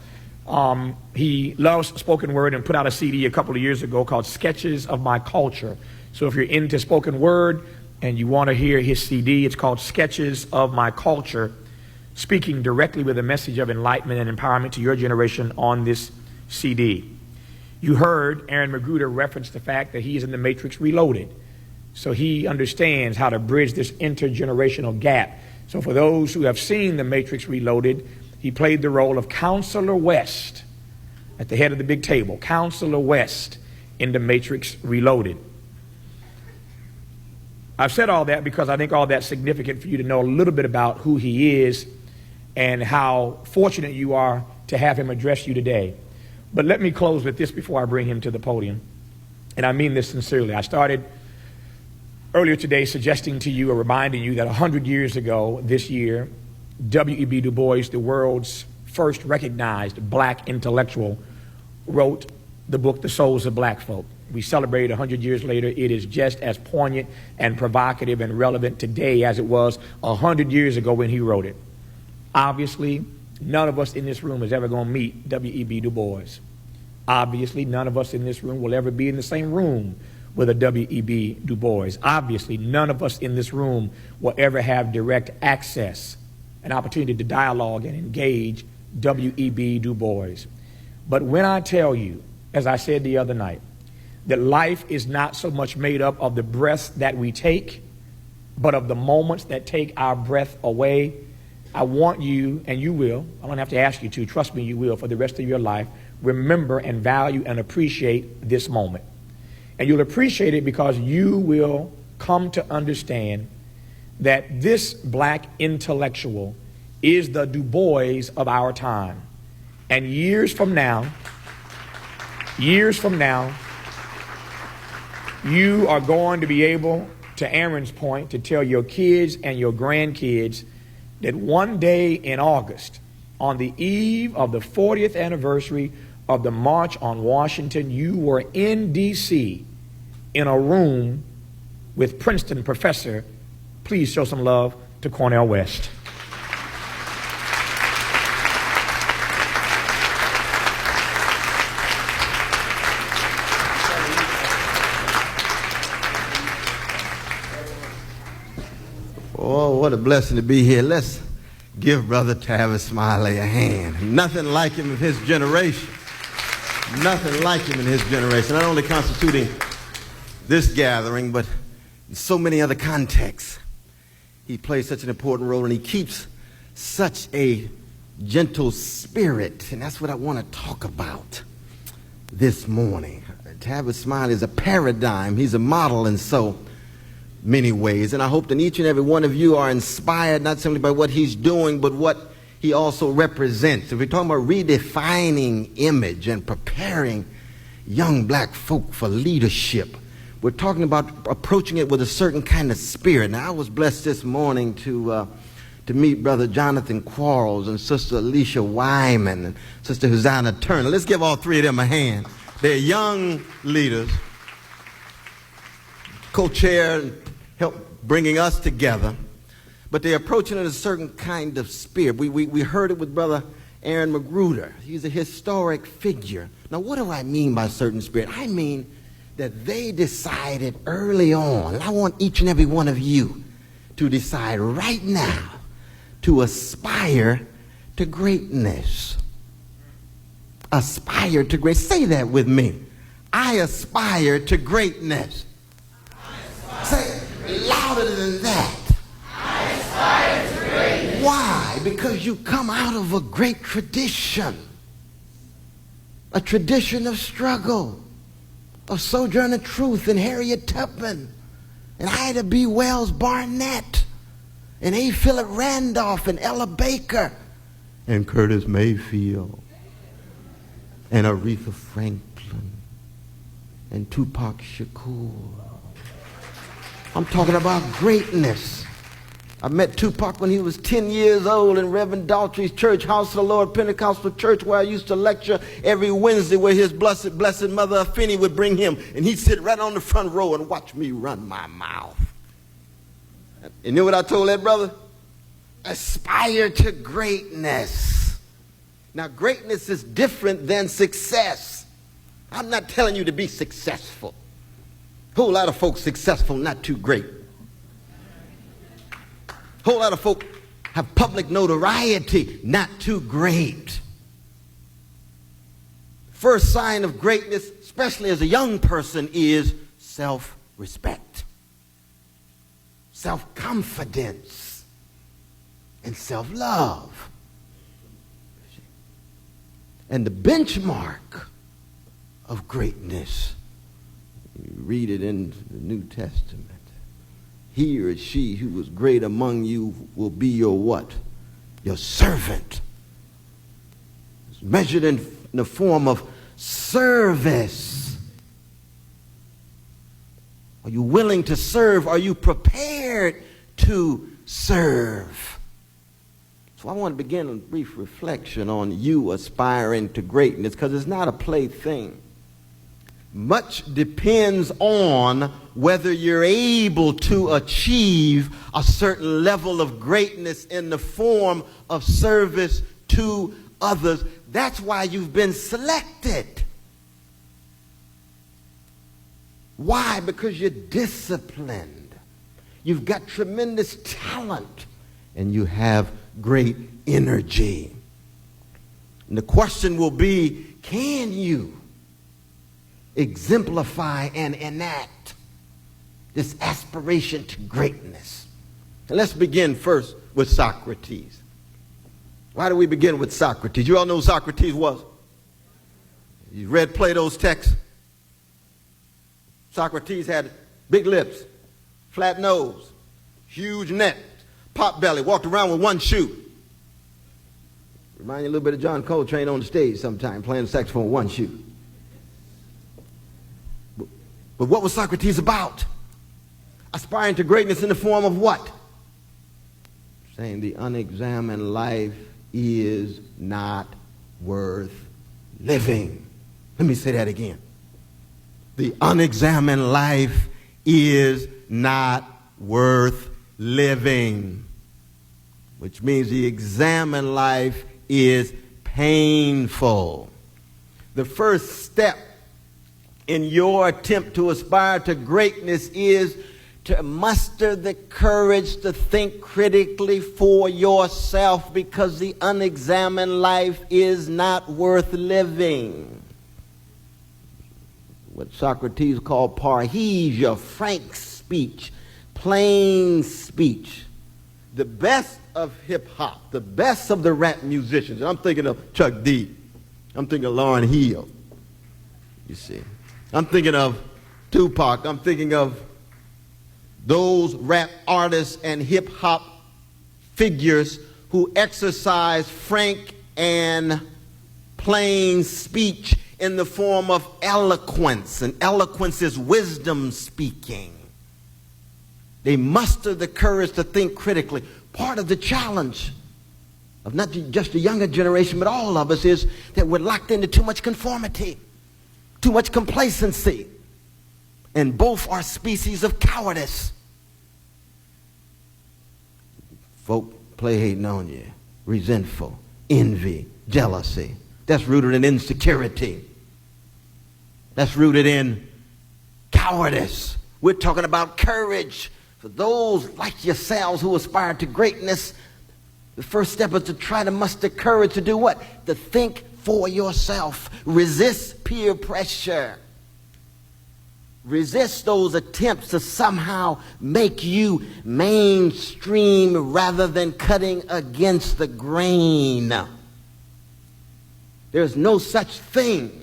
He loves spoken word and put out a CD a couple of years ago called Sketches of My Culture. So if you're into spoken word and you want to hear his CD, it's called Sketches of My Culture, speaking directly with a message of enlightenment and empowerment to your generation on this CD. You heard Aaron McGruder reference the fact that he is in the Matrix Reloaded. So he understands how to bridge this intergenerational gap. So for those who have seen The Matrix Reloaded, he played the role of Counselor West at the head of the big table. Counselor West in The Matrix Reloaded. I've said all that because I think all that's significant for you to know a little bit about who he is and how fortunate you are to have him address you today. But let me close with this before I bring him to the podium. And I mean this sincerely. I started earlier today suggesting to you or reminding you that 100 years ago this year, W.E.B. Du Bois, the world's first recognized black intellectual, wrote the book, The Souls of Black Folk. We celebrate 100 years later. It is just as poignant and provocative and relevant today as it was 100 years ago when he wrote it. Obviously, none of us in this room is ever going to meet W.E.B. Du Bois. Obviously, none of us in this room will ever be in the same room with a W.E.B. Du Bois. Obviously, none of us in this room will ever have direct access, an opportunity to dialogue and engage W.E.B. Du Bois. But when I tell you, as I said the other night, that life is not so much made up of the breaths that we take, but of the moments that take our breath away, I want you, and you will, I don't have to ask you to, trust me, you will, for the rest of your life, remember and value and appreciate this moment. And you'll appreciate it because you will come to understand that this black intellectual is the Du Bois of our time. And years from now, you are going to be able, to Aaron's point, to tell your kids and your grandkids that one day in August, on the eve of the 40th anniversary of the March on Washington, you were in D.C. in a room with Princeton professor. Please show some love to Cornel West. Oh, what a blessing to be here. Let's give Brother Tavis Smiley a hand. Nothing like him in his generation. Nothing like him in his generation. Not only constituting this gathering, but in so many other contexts. He plays such an important role, and he keeps such a gentle spirit, and that's what I want to talk about this morning. Tavis Smiley is a paradigm. He's a model in so many ways, and I hope that each and every one of you are inspired not simply by what he's doing, but what he also represents. If we're talking about redefining image and preparing young black folk for leadership, we're talking about approaching it with a certain kind of spirit. Now, I was blessed this morning to meet Brother Jonathan Quarles and Sister Elicia Wyman and Sister Hosanna Turner. Let's give all three of them a hand. They're young leaders, co-chair and help bringing us together, but they're approaching it a certain kind of spirit. We heard it with Brother Aaron McGruder. He's a historic figure. Now, what do I mean by certain spirit? I mean that they decided early on, and I want each and every one of you to decide right now to aspire to greatness. Aspire to greatness. Say that with me. I aspire to greatness. Say it louder than that. I aspire to greatness. Why? Because you come out of a great tradition. A tradition of struggle, of Sojourner Truth and Harriet Tubman and Ida B. Wells Barnett and A. Philip Randolph and Ella Baker and Curtis Mayfield and Aretha Franklin and Tupac Shakur. I'm talking about greatness. I met Tupac when he was 10 years old in Reverend Daltrey's church, House of the Lord Pentecostal Church, where I used to lecture every Wednesday, where his blessed mother Finney would bring him, and he'd sit right on the front row and watch me run my mouth. And you know what I told that brother? Aspire to greatness. Now, greatness is different than success. I'm not telling you to be successful. A whole lot of folks successful, not too great. A whole lot of folk have public notoriety, not too great. First sign of greatness, especially as a young person, is self-respect, self-confidence, and self-love. And the benchmark of greatness, you read it in the New Testament. He or she who was great among you will be your what? Your servant. It's measured in the form of service. Are you willing to serve? Are you prepared to serve? So I want to begin a brief reflection on you aspiring to greatness, because it's not a plaything. Much depends on whether you're able to achieve a certain level of greatness in the form of service to others. That's why you've been selected. Why? Because you're disciplined. You've got tremendous talent, and you have great energy. And the question will be, can you exemplify and enact this aspiration to greatness? And let's begin first with Socrates. Why do we begin with Socrates? You all know who Socrates was? You read Plato's text. Socrates had big lips, flat nose, huge neck, pot belly, walked around with one shoe. Remind you a little bit of John Coltrane on the stage sometime, playing the saxophone with one shoe. But what was Socrates about? Aspiring to greatness in the form of what? Saying the unexamined life is not worth living. Let me say that again. The unexamined life is not worth living, which means the examined life is painful. The first step in your attempt to aspire to greatness is to muster the courage to think critically for yourself, because the unexamined life is not worth living. What Socrates called parrhesia, frank speech, plain speech. the best of hip-hop, the best of the rap musicians. And I'm thinking of Chuck D. I'm thinking of Lauryn Hill. You see. I'm thinking of Tupac. I'm thinking of those rap artists and hip-hop figures who exercise frank and plain speech in the form of eloquence. And eloquence is wisdom speaking. They muster the courage to think critically. Part of the challenge of not just the younger generation, but all of us, is that we're locked into too much conformity, too much complacency. And both are species of cowardice. Folk play hating on you, resentful, envy, jealousy. That's rooted in insecurity. That's rooted in cowardice. We're talking about courage. For those like yourselves who aspire to greatness, the first step is to try to muster courage to do what? To think for yourself. Resist peer pressure. Resist those attempts to somehow make you mainstream rather than cutting against the grain. There's no such thing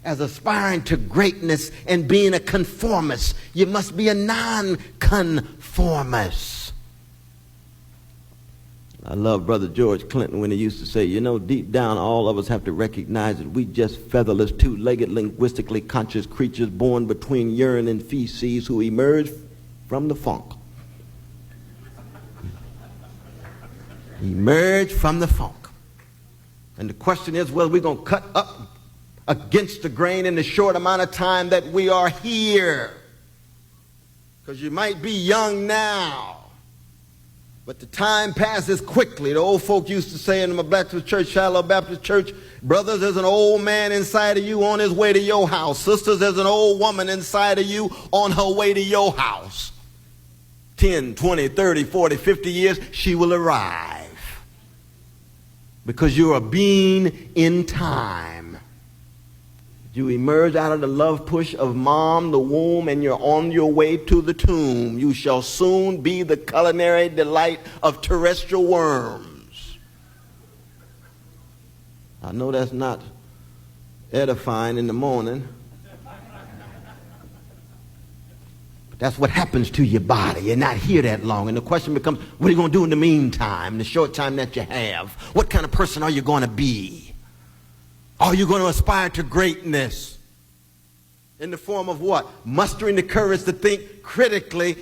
as aspiring to greatness and being a conformist. You must be a non-conformist. I love Brother George Clinton when he used to say, you know, deep down all of us have to recognize that we just featherless, two-legged, linguistically conscious creatures born between urine and feces who emerge from the funk. Emerge from the funk. And the question is, well, we're going to cut up against the grain in the short amount of time that we are here. Because you might be young now, but the time passes quickly. The old folk used to say in my Baptist church, Shiloh Baptist Church, brothers, there's an old man inside of you on his way to your house. Sisters, there's an old woman inside of you on her way to your house. 10, 20, 30, 40, 50 years, she will arrive. Because you're a being in time. You emerge out of the love push of mom, the womb, and you're on your way to the tomb. You shall soon be the culinary delight of terrestrial worms. I know that's not edifying in the morning. But that's what happens to your body. You're not here that long. And the question becomes, what are you going to do in the meantime, the short time that you have? What kind of person are you going to be? Are you going to aspire to greatness in the form of what? Mustering the courage to think critically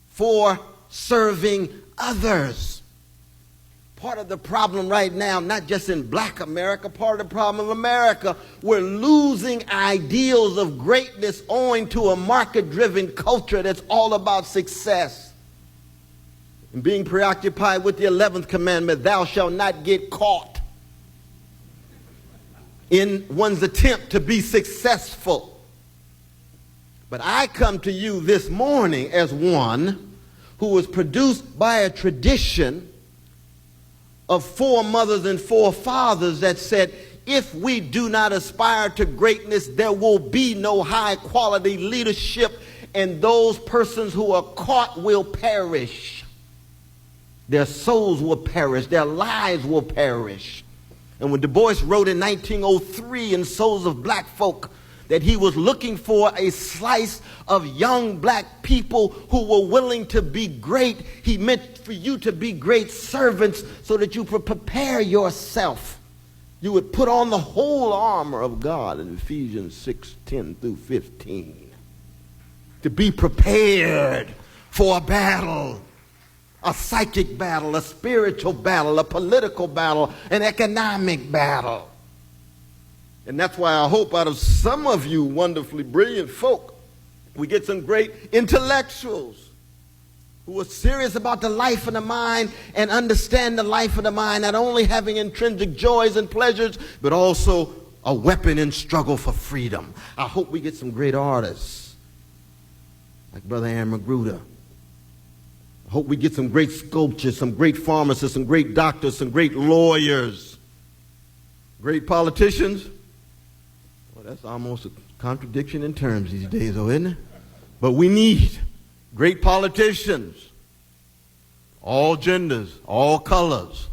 for serving others. Part of the problem right now, not just in black America, part of the problem of America, we're losing ideals of greatness owing to a market-driven culture that's all about success. And being preoccupied with the 11th commandment, thou shalt not get caught in one's attempt to be successful. But I come to you this morning as one who was produced by a tradition of four mothers and four fathers that said, if we do not aspire to greatness, there will be no high quality leadership, and those persons who are caught will perish. Their souls will perish. Their lives will perish. And when Du Bois wrote in 1903 in Souls of Black Folk that he was looking for a slice of young black people who were willing to be great, he meant for you to be great servants so that you would prepare yourself. You would put on the whole armor of God in Ephesians 6:10 through 15. To be prepared for a battle. A psychic battle, a spiritual battle, a political battle, an economic battle. And that's why I hope out of some of you wonderfully brilliant folk, we get some great intellectuals who are serious about the life of the mind and understand the life of the mind, not only having intrinsic joys and pleasures, but also a weapon in struggle for freedom. I hope we get some great artists like Brother McGruder. Hope we get some great sculptors, some great pharmacists, some great doctors, some great lawyers, great politicians. Well, that's almost a contradiction in terms these days, though, isn't it? But we need great politicians all genders, all colors.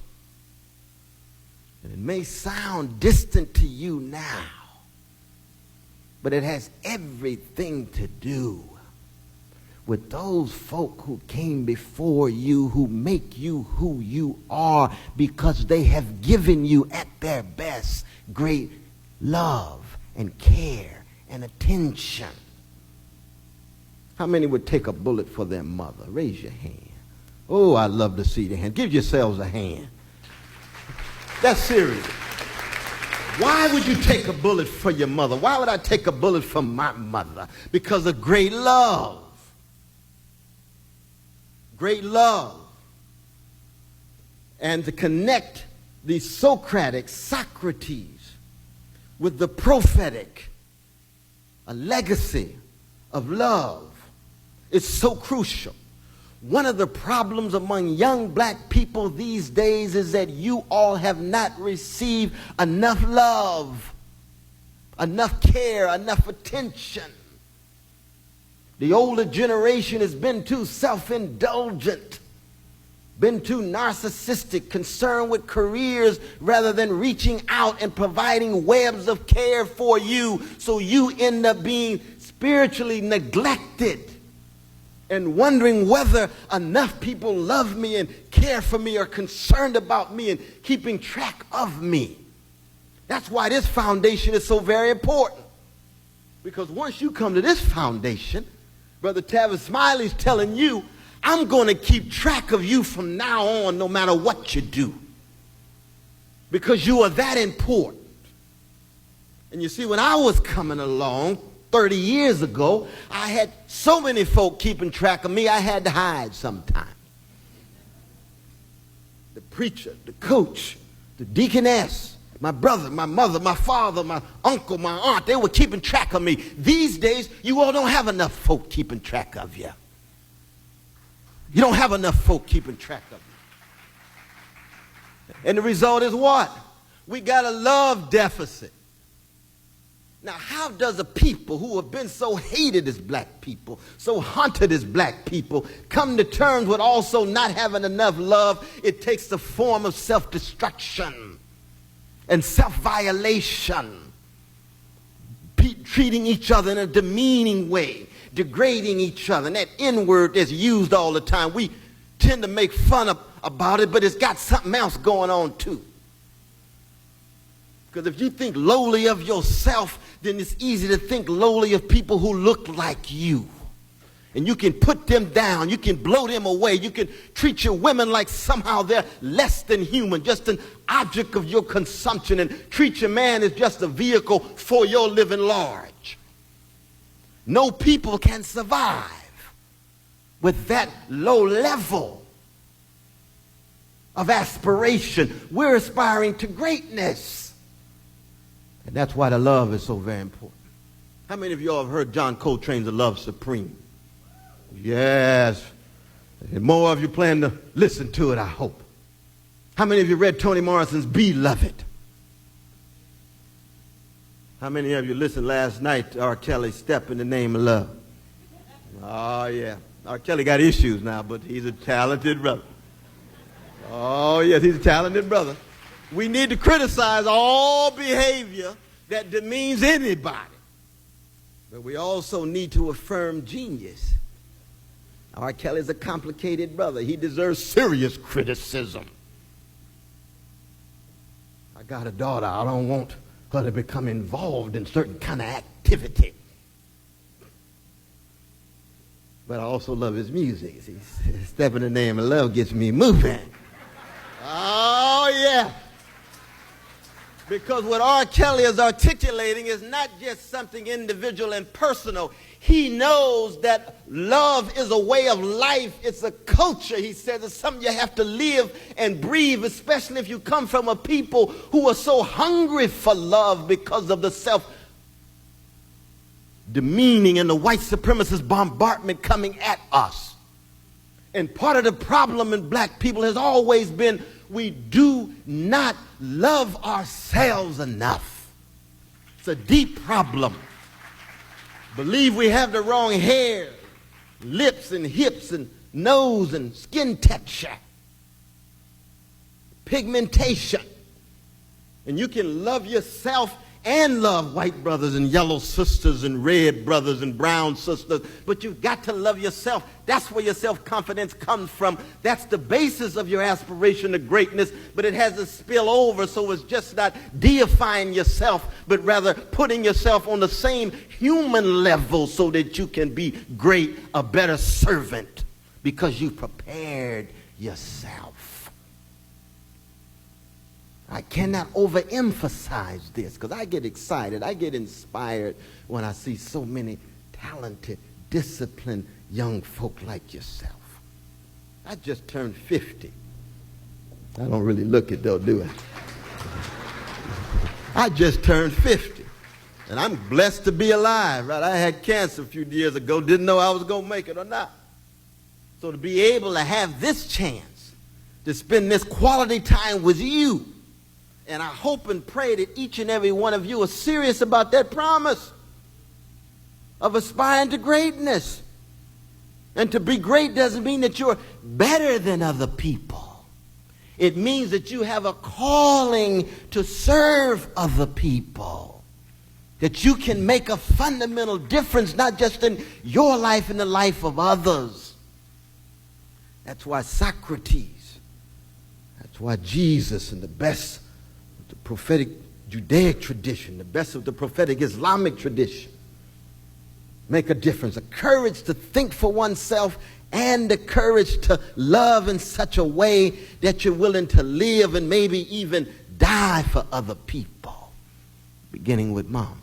And it may sound distant to you now, but it has everything to do with those folk who came before you, who make you who you are because they have given you at their best great love and care and attention. How many would take a bullet for their mother? Raise your hand. Oh, I'd love to see the hand. Give yourselves a hand. That's serious. Why would you take a bullet for your mother? Why would I take a bullet for my mother? Because of great love. Great love. And to connect the Socratic, Socrates, with the prophetic, a legacy of love, is so crucial. One of the problems among young black people these days is that you all have not received enough love, enough care, enough attention. The older generation has been too self-indulgent, been too narcissistic, concerned with careers rather than reaching out and providing webs of care for you, so you end up being spiritually neglected and wondering whether enough people love me and care for me, or concerned about me and keeping track of me. That's why this foundation is so very important. Because once you come to this foundation, Brother Tavis Smiley's telling you, I'm going to keep track of you from now on no matter what you do. Because you are that important. And you see, when I was coming along 30 years ago, I had so many folk keeping track of me, I had to hide sometimes. The preacher, the coach, the deaconess, my brother, my mother, my father, my uncle, my aunt, they were keeping track of me. These days, you all don't have enough folk keeping track of you. You don't have enough folk keeping track of you. And the result is what? We got a love deficit. Now, how does a people who have been so hated as black people, so hunted as black people, come to terms with also not having enough love? It takes the form of self-destruction and self-violation, treating each other in a demeaning way, degrading each other. And that N-word that's used all the time, we tend to make fun about it, but it's got something else going on too. Because if you think lowly of yourself, then it's easy to think lowly of people who look like you. And you can put them down. You can blow them away. You can treat your women like somehow they're less than human, just an object of your consumption, and treat your man as just a vehicle for your living large. No people can survive with that low level of aspiration. We're aspiring to greatness. And that's why the love is so very important. How many of y'all have heard John Coltrane's "The Love Supreme"? Yes. And more of you plan to listen to it, I hope. How many of you read Toni Morrison's "Beloved"? How many of you listened last night to R. Kelly's "Step in the Name of Love"? Oh, yeah. R. Kelly got issues now, but he's a talented brother. Oh, yes, he's a talented brother. We need to criticize all behavior that demeans anybody. But we also need to affirm genius. R. Kelly's a complicated brother. He deserves serious criticism. I got a daughter. I don't want her to become involved in certain kind of activity. But I also love his music. "Step in the Name of Love" gets me moving. Oh, yeah. Because what R. Kelly is articulating is not just something individual and personal. He knows that love is a way of life. It's a culture. He says it's something you have to live and breathe, especially if you come from a people who are so hungry for love because of the self-demeaning and the white supremacist bombardment coming at us. And part of the problem in black people has always been we do not love ourselves enough. It's a deep problem. Believe we have the wrong hair, lips and hips and nose and skin texture, pigmentation. And you can love yourself and love white brothers and yellow sisters and red brothers and brown sisters, but you've got to love yourself. That's where your self-confidence comes from. That's the basis of your aspiration to greatness, but it has to spill over, so it's just not deifying yourself, but rather putting yourself on the same human level so that you can be great, a better servant, because you prepared yourself. I cannot overemphasize this because I get excited. I get inspired when I see so many talented, disciplined young folk like yourself. I just turned 50. I don't really look it though, do I? I just turned 50. And I'm blessed to be alive, right? I had cancer a few years ago, didn't know I was going to make it or not. So to be able to have this chance to spend this quality time with you, and I hope and pray that each and every one of you are serious about that promise of aspiring to greatness. And to be great doesn't mean that you're better than other people. It means that you have a calling to serve other people. That you can make a fundamental difference, not just in your life, in the life of others. That's why Socrates, that's why Jesus, and the best the prophetic Judaic tradition, the best of the prophetic Islamic tradition, make a difference. A courage to think for oneself and the courage to love in such a way that you're willing to live and maybe even die for other people, beginning with mama.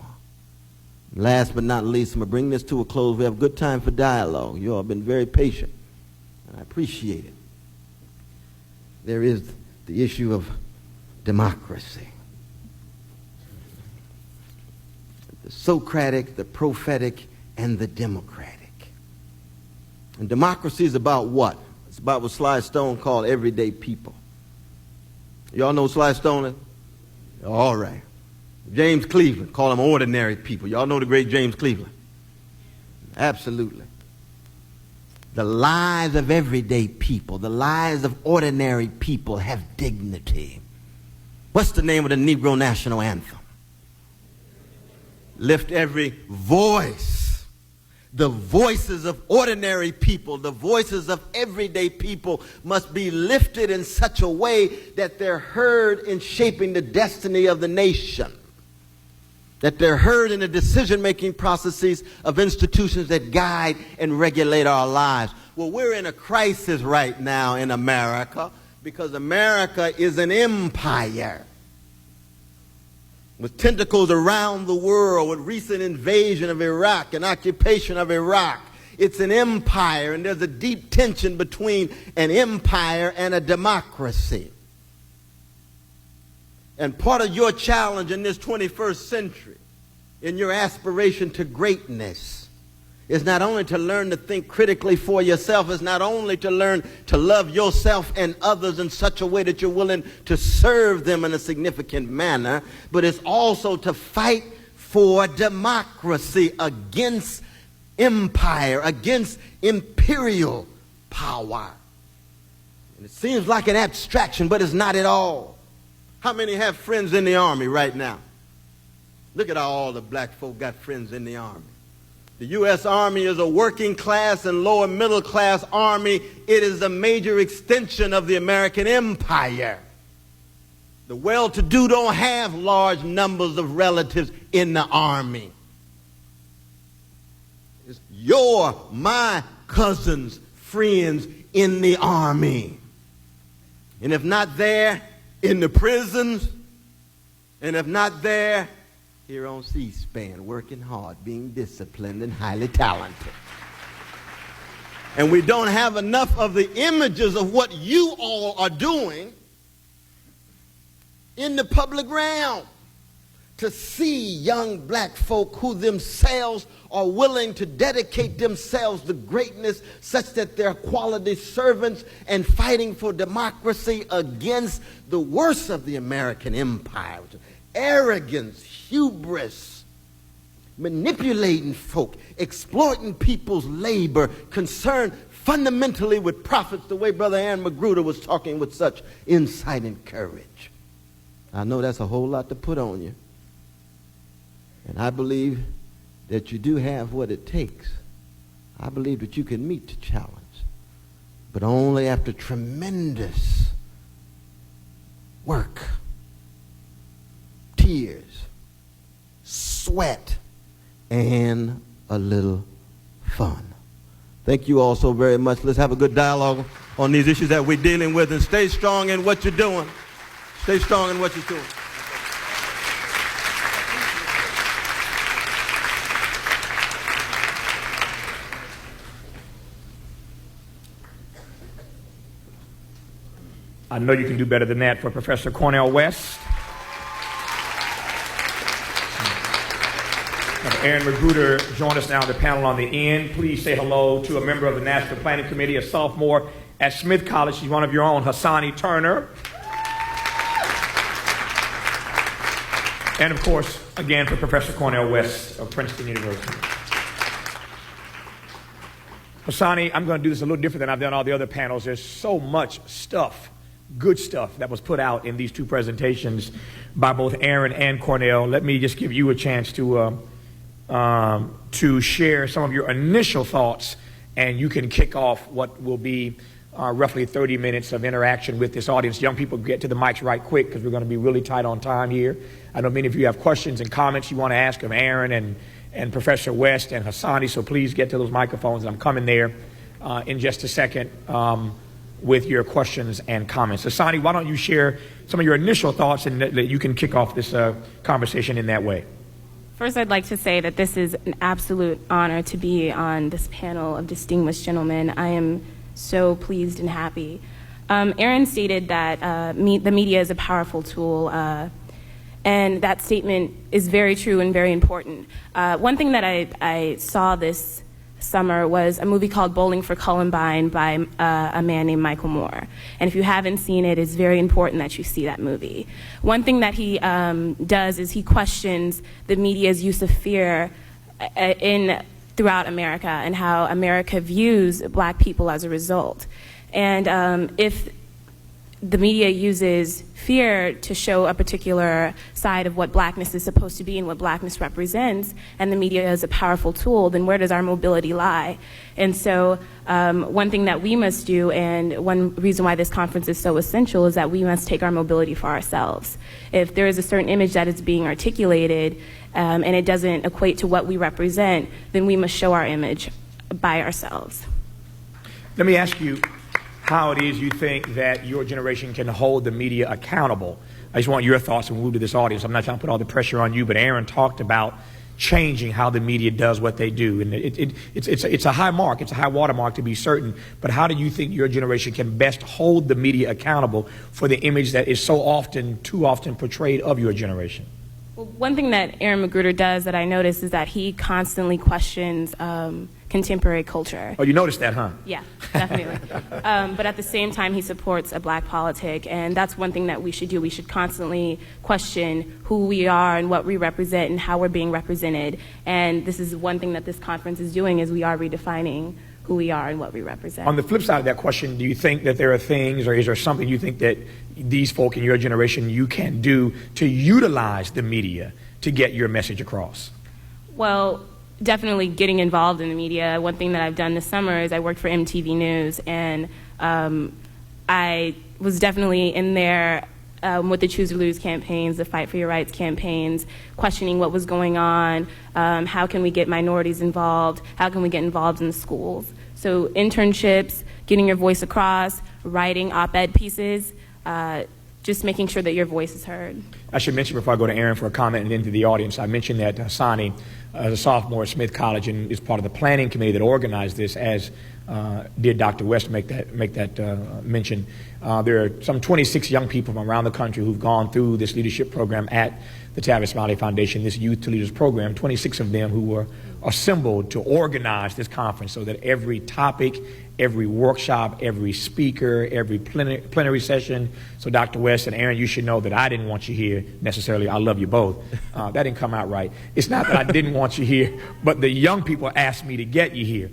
Last but not least, I'm going to bring this to a close. We have a good time for dialogue. You all have been very patient, and I appreciate it. There is the issue of democracy. The Socratic, the prophetic, and the democratic. And democracy is about what? It's about what Sly Stone called everyday people. Y'all know Sly Stone is? All right. James Cleveland, call them ordinary people. Y'all know the great James Cleveland? Absolutely. The lives of everyday people, the lives of ordinary people have dignity. What's the name of the Negro National Anthem? Lift every voice. The voices of ordinary people, the voices of everyday people must be lifted in such a way that they're heard in shaping the destiny of the nation. That they're heard in the decision-making processes of institutions that guide and regulate our lives. Well, we're in a crisis right now in America because America is an empire with tentacles around the world, with recent invasion of Iraq and occupation of Iraq. It's an empire, and there's a deep tension between an empire and a democracy. And part of your challenge in this 21st century, in your aspiration to greatness, is not only to learn to think critically for yourself, is not only to learn to love yourself and others in such a way that you're willing to serve them in a significant manner, but it's also to fight for democracy against empire, against imperial power. And it seems like an abstraction, but it's not at all. How many have friends in the Army right now? Look at how all the black folk got friends in the Army. The U.S. Army is a working class and lower middle class army. It is a major extension of the American empire. The well-to-do don't have large numbers of relatives in the Army. It's my cousins, friends in the Army. And if not there, in the prisons, and if not there, here on C-SPAN, working hard, being disciplined and highly talented. And we don't have enough of the images of what you all are doing in the public realm to see young black folk who themselves are willing to dedicate themselves to greatness such that they're quality servants and fighting for democracy against the worst of the American empire. Arrogance, hubris, manipulating folk, exploiting people's labor, concern fundamentally with prophets the way Brother Aaron McGruder was talking with such insight and courage. I know that's a whole lot to put on you. And I believe that you do have what it takes. I believe that you can meet the challenge, but only after tremendous work, tears, sweat, and a little fun. Thank you all so very much. Let's have a good dialogue on these issues that we're dealing with, and stay strong in what you're doing. Stay strong in what you're doing. I know you can do better than that. For Professor Cornel West. Aaron McGruder joined us now on the panel on the end. Please say hello to a member of the National Planning Committee, a sophomore at Smith College. She's one of your own, Hassani Turner. And of course, again, for Professor Cornel West of Princeton University. Hassani, I'm going to do this a little different than I've done all the other panels. There's so much stuff, good stuff, that was put out in these two presentations by both Aaron and Cornel. Let me just give you a chance to share some of your initial thoughts, and you can kick off what will be roughly 30 minutes of interaction with this audience. Young people, get to the mics right quick because we're going to be really tight on time here. I know many of you have questions and comments you want to ask of Aaron and Professor West and Hassani, so please get to those microphones. I'm coming there in just a second with your questions and comments. Hassani, why don't you share some of your initial thoughts, and that you can kick off this conversation in that way. First, I'd like to say that this is an absolute honor to be on this panel of distinguished gentlemen. I am so pleased and happy. Aaron stated that the media is a powerful tool, and that statement is very true and very important. One thing that I saw this summer was a movie called Bowling for Columbine by a man named Michael Moore. And if you haven't seen it, it's very important that you see that movie. One thing that he does is he questions the media's use of fear throughout America and how America views black people as a result. And if the media uses fear to show a particular side of what blackness is supposed to be and what blackness represents, and the media is a powerful tool, then where does our mobility lie? And so one thing that we must do, and one reason why this conference is so essential, is that we must take our mobility for ourselves. If there is a certain image that is being articulated and it doesn't equate to what we represent, then we must show our image by ourselves. Let me ask you how it is you think that your generation can hold the media accountable. I just want your thoughts and move to this audience. I'm not trying to put all the pressure on you, but Aaron talked about changing how the media does what they do. And it's a high mark, it's a high watermark to be certain, but how do you think your generation can best hold the media accountable for the image that is so often, too often portrayed of your generation? Well, one thing that Aaron McGruder does that I notice is that he constantly questions contemporary culture. Oh, you noticed that, huh? Yeah, definitely. But at the same time, he supports a black politic, and that's one thing that we should do. We should constantly question who we are and what we represent and how we're being represented. And this is one thing that this conference is doing, is we are redefining who we are and what we represent. On the flip side of that question, do you think that there are things, or is there something you think that these folk in your generation you can do to utilize the media to get your message across? Well, definitely getting involved in the media. One thing that I've done this summer is I worked for MTV News, and I was definitely in there with the Choose or Lose campaigns, the Fight for Your Rights campaigns, questioning what was going on, how can we get minorities involved, how can we get involved in the schools. So internships, getting your voice across, writing op-ed pieces, just making sure that your voice is heard. I should mention before I go to Aaron for a comment and into the audience, I mentioned that Hassani, as a sophomore at Smith College, and is part of the planning committee that organized this, as did Dr. West make that mention. There are some 26 young people from around the country who've gone through this leadership program at the Tavis Smiley Foundation, this Youth to Leaders program, 26 of them who were assembled to organize this conference so that every topic every workshop, every speaker, every plenary session. So Dr. West and Aaron, you should know that I didn't want you here necessarily. I love you both. That didn't come out right. It's not that I didn't want you here, but the young people asked me to get you here.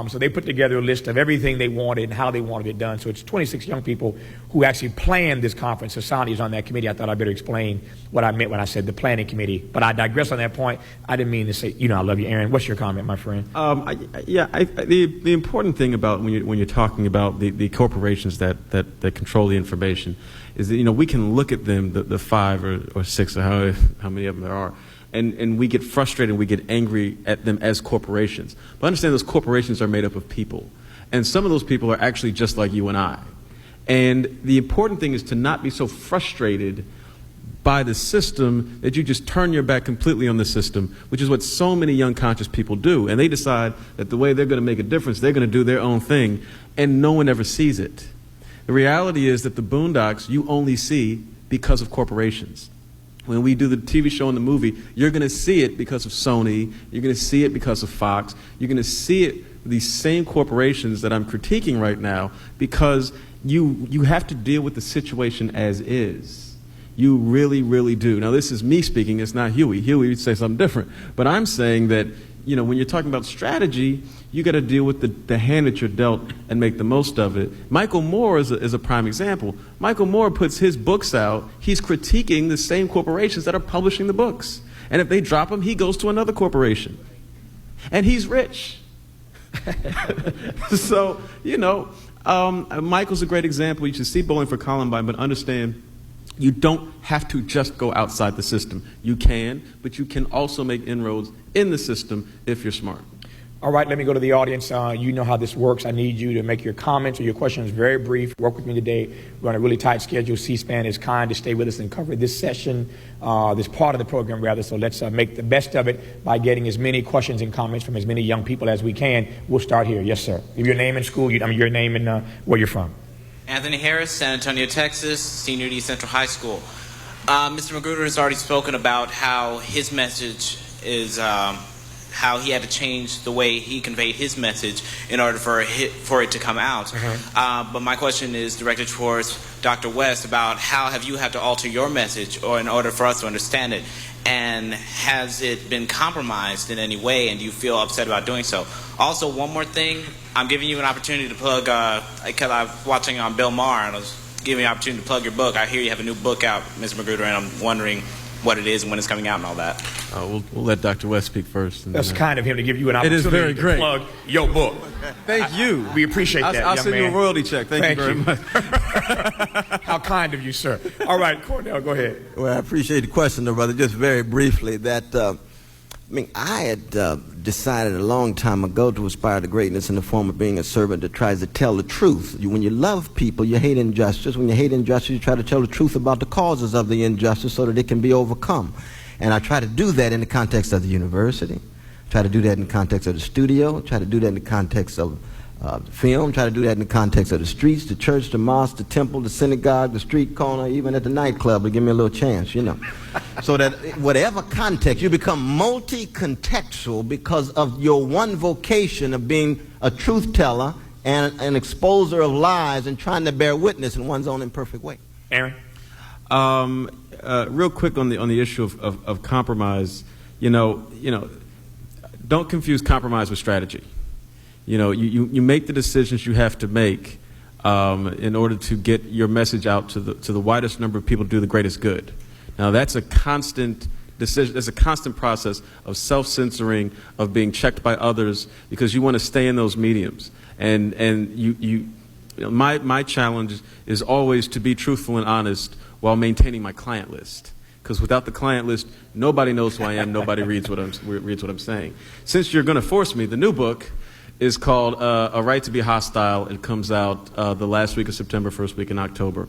So they put together a list of everything they wanted and how they wanted it done. So it's 26 young people who actually planned this conference. Asani is on that committee. I thought I better explain what I meant when I said the planning committee. But I digress on that point. I didn't mean to say, I love you, Aaron. What's your comment, my friend? The important thing about when you're talking about the corporations that control the information is that, we can look at them, the 5 or 6 or how many of them there are, and we get frustrated, we get angry at them as corporations. But understand those corporations are made up of people. And some of those people are actually just like you and I. And the important thing is to not be so frustrated by the system that you just turn your back completely on the system, which is what so many young conscious people do. And they decide that the way they're going to make a difference, they're going to do their own thing, and no one ever sees it. The reality is that the Boondocks you only see because of corporations. When we do the TV show and the movie, you're going to see it because of Sony, you're going to see it because of Fox, you're going to see it with these same corporations that I'm critiquing right now, because you have to deal with the situation as is. You really, really do. Now, this is me speaking. It's not Huey. Huey would say something different. But I'm saying that, when you're talking about strategy, you got to deal with the hand that you're dealt and make the most of it. Michael Moore is a prime example. Michael Moore puts his books out. He's critiquing the same corporations that are publishing the books. And if they drop him, he goes to another corporation. And he's rich. So, Michael's a great example. You should see Bowling for Columbine, but understand, you don't have to just go outside the system. You can, but you can also make inroads in the system if you're smart. All right, let me go to the audience. You know how this works. I need you to make your comments or your questions very brief. Work with me today. We're on a really tight schedule. C-SPAN is kind to stay with us and cover this session, this part of the program, rather. So let's make the best of it by getting as many questions and comments from as many young people as we can. We'll start here. Yes, sir. Give your name and school, your name and where you're from. Anthony Harris, San Antonio, Texas, senior at East Central High School. Mr. McGruder has already spoken about how his message is, how he had to change the way he conveyed his message in order for it to come out. But my question is directed towards Dr. West about how have you had to alter your message or in order for us to understand it? And has it been compromised in any way, and do you feel upset about doing so? Also, one more thing, I'm giving you an opportunity to plug, because I'm watching on Bill Maher, and I was giving you an opportunity to plug your book. I hear you have a new book out, Mr. McGruder, and I'm wondering what it is and when it's coming out and all that. We'll let Dr. West speak first. That's kind of him to give you an opportunity to plug your book. Thank you. We appreciate that, I'll young send man. you a royalty check. Thank you very much. How kind of you, sir. All right, Cornel, go ahead. Well, I appreciate the question, though, brother. Just very briefly, that I had decided a long time ago to aspire to greatness in the form of being a servant that tries to tell the truth. When you love people, you hate injustice. When you hate injustice, you try to tell the truth about the causes of the injustice so that it can be overcome. And I try to do that in the context of the university. Try to do that in the context of the studio. Try to do that in the context of film. Try to do that in the context of the streets, the church, the mosque, the temple, the synagogue, the street corner, even at the nightclub to give me a little chance, So that whatever context, you become multi-contextual because of your one vocation of being a truth teller and an exposer of lies and trying to bear witness in one's own imperfect way. Aaron? Real quick on the issue of compromise, don't confuse compromise with strategy. You make the decisions you have to make in order to get your message out to the widest number of people to do the greatest good. Now, that's a constant decision. It's a constant process of self-censoring, of being checked by others, because you want to stay in those mediums. And my challenge is always to be truthful and honest while maintaining my client list. Because without the client list, nobody knows who I am. Nobody reads what I'm saying. Since you're going to force me, the new book is called A Right to Be Hostile. It comes out the last week of September, first week in October.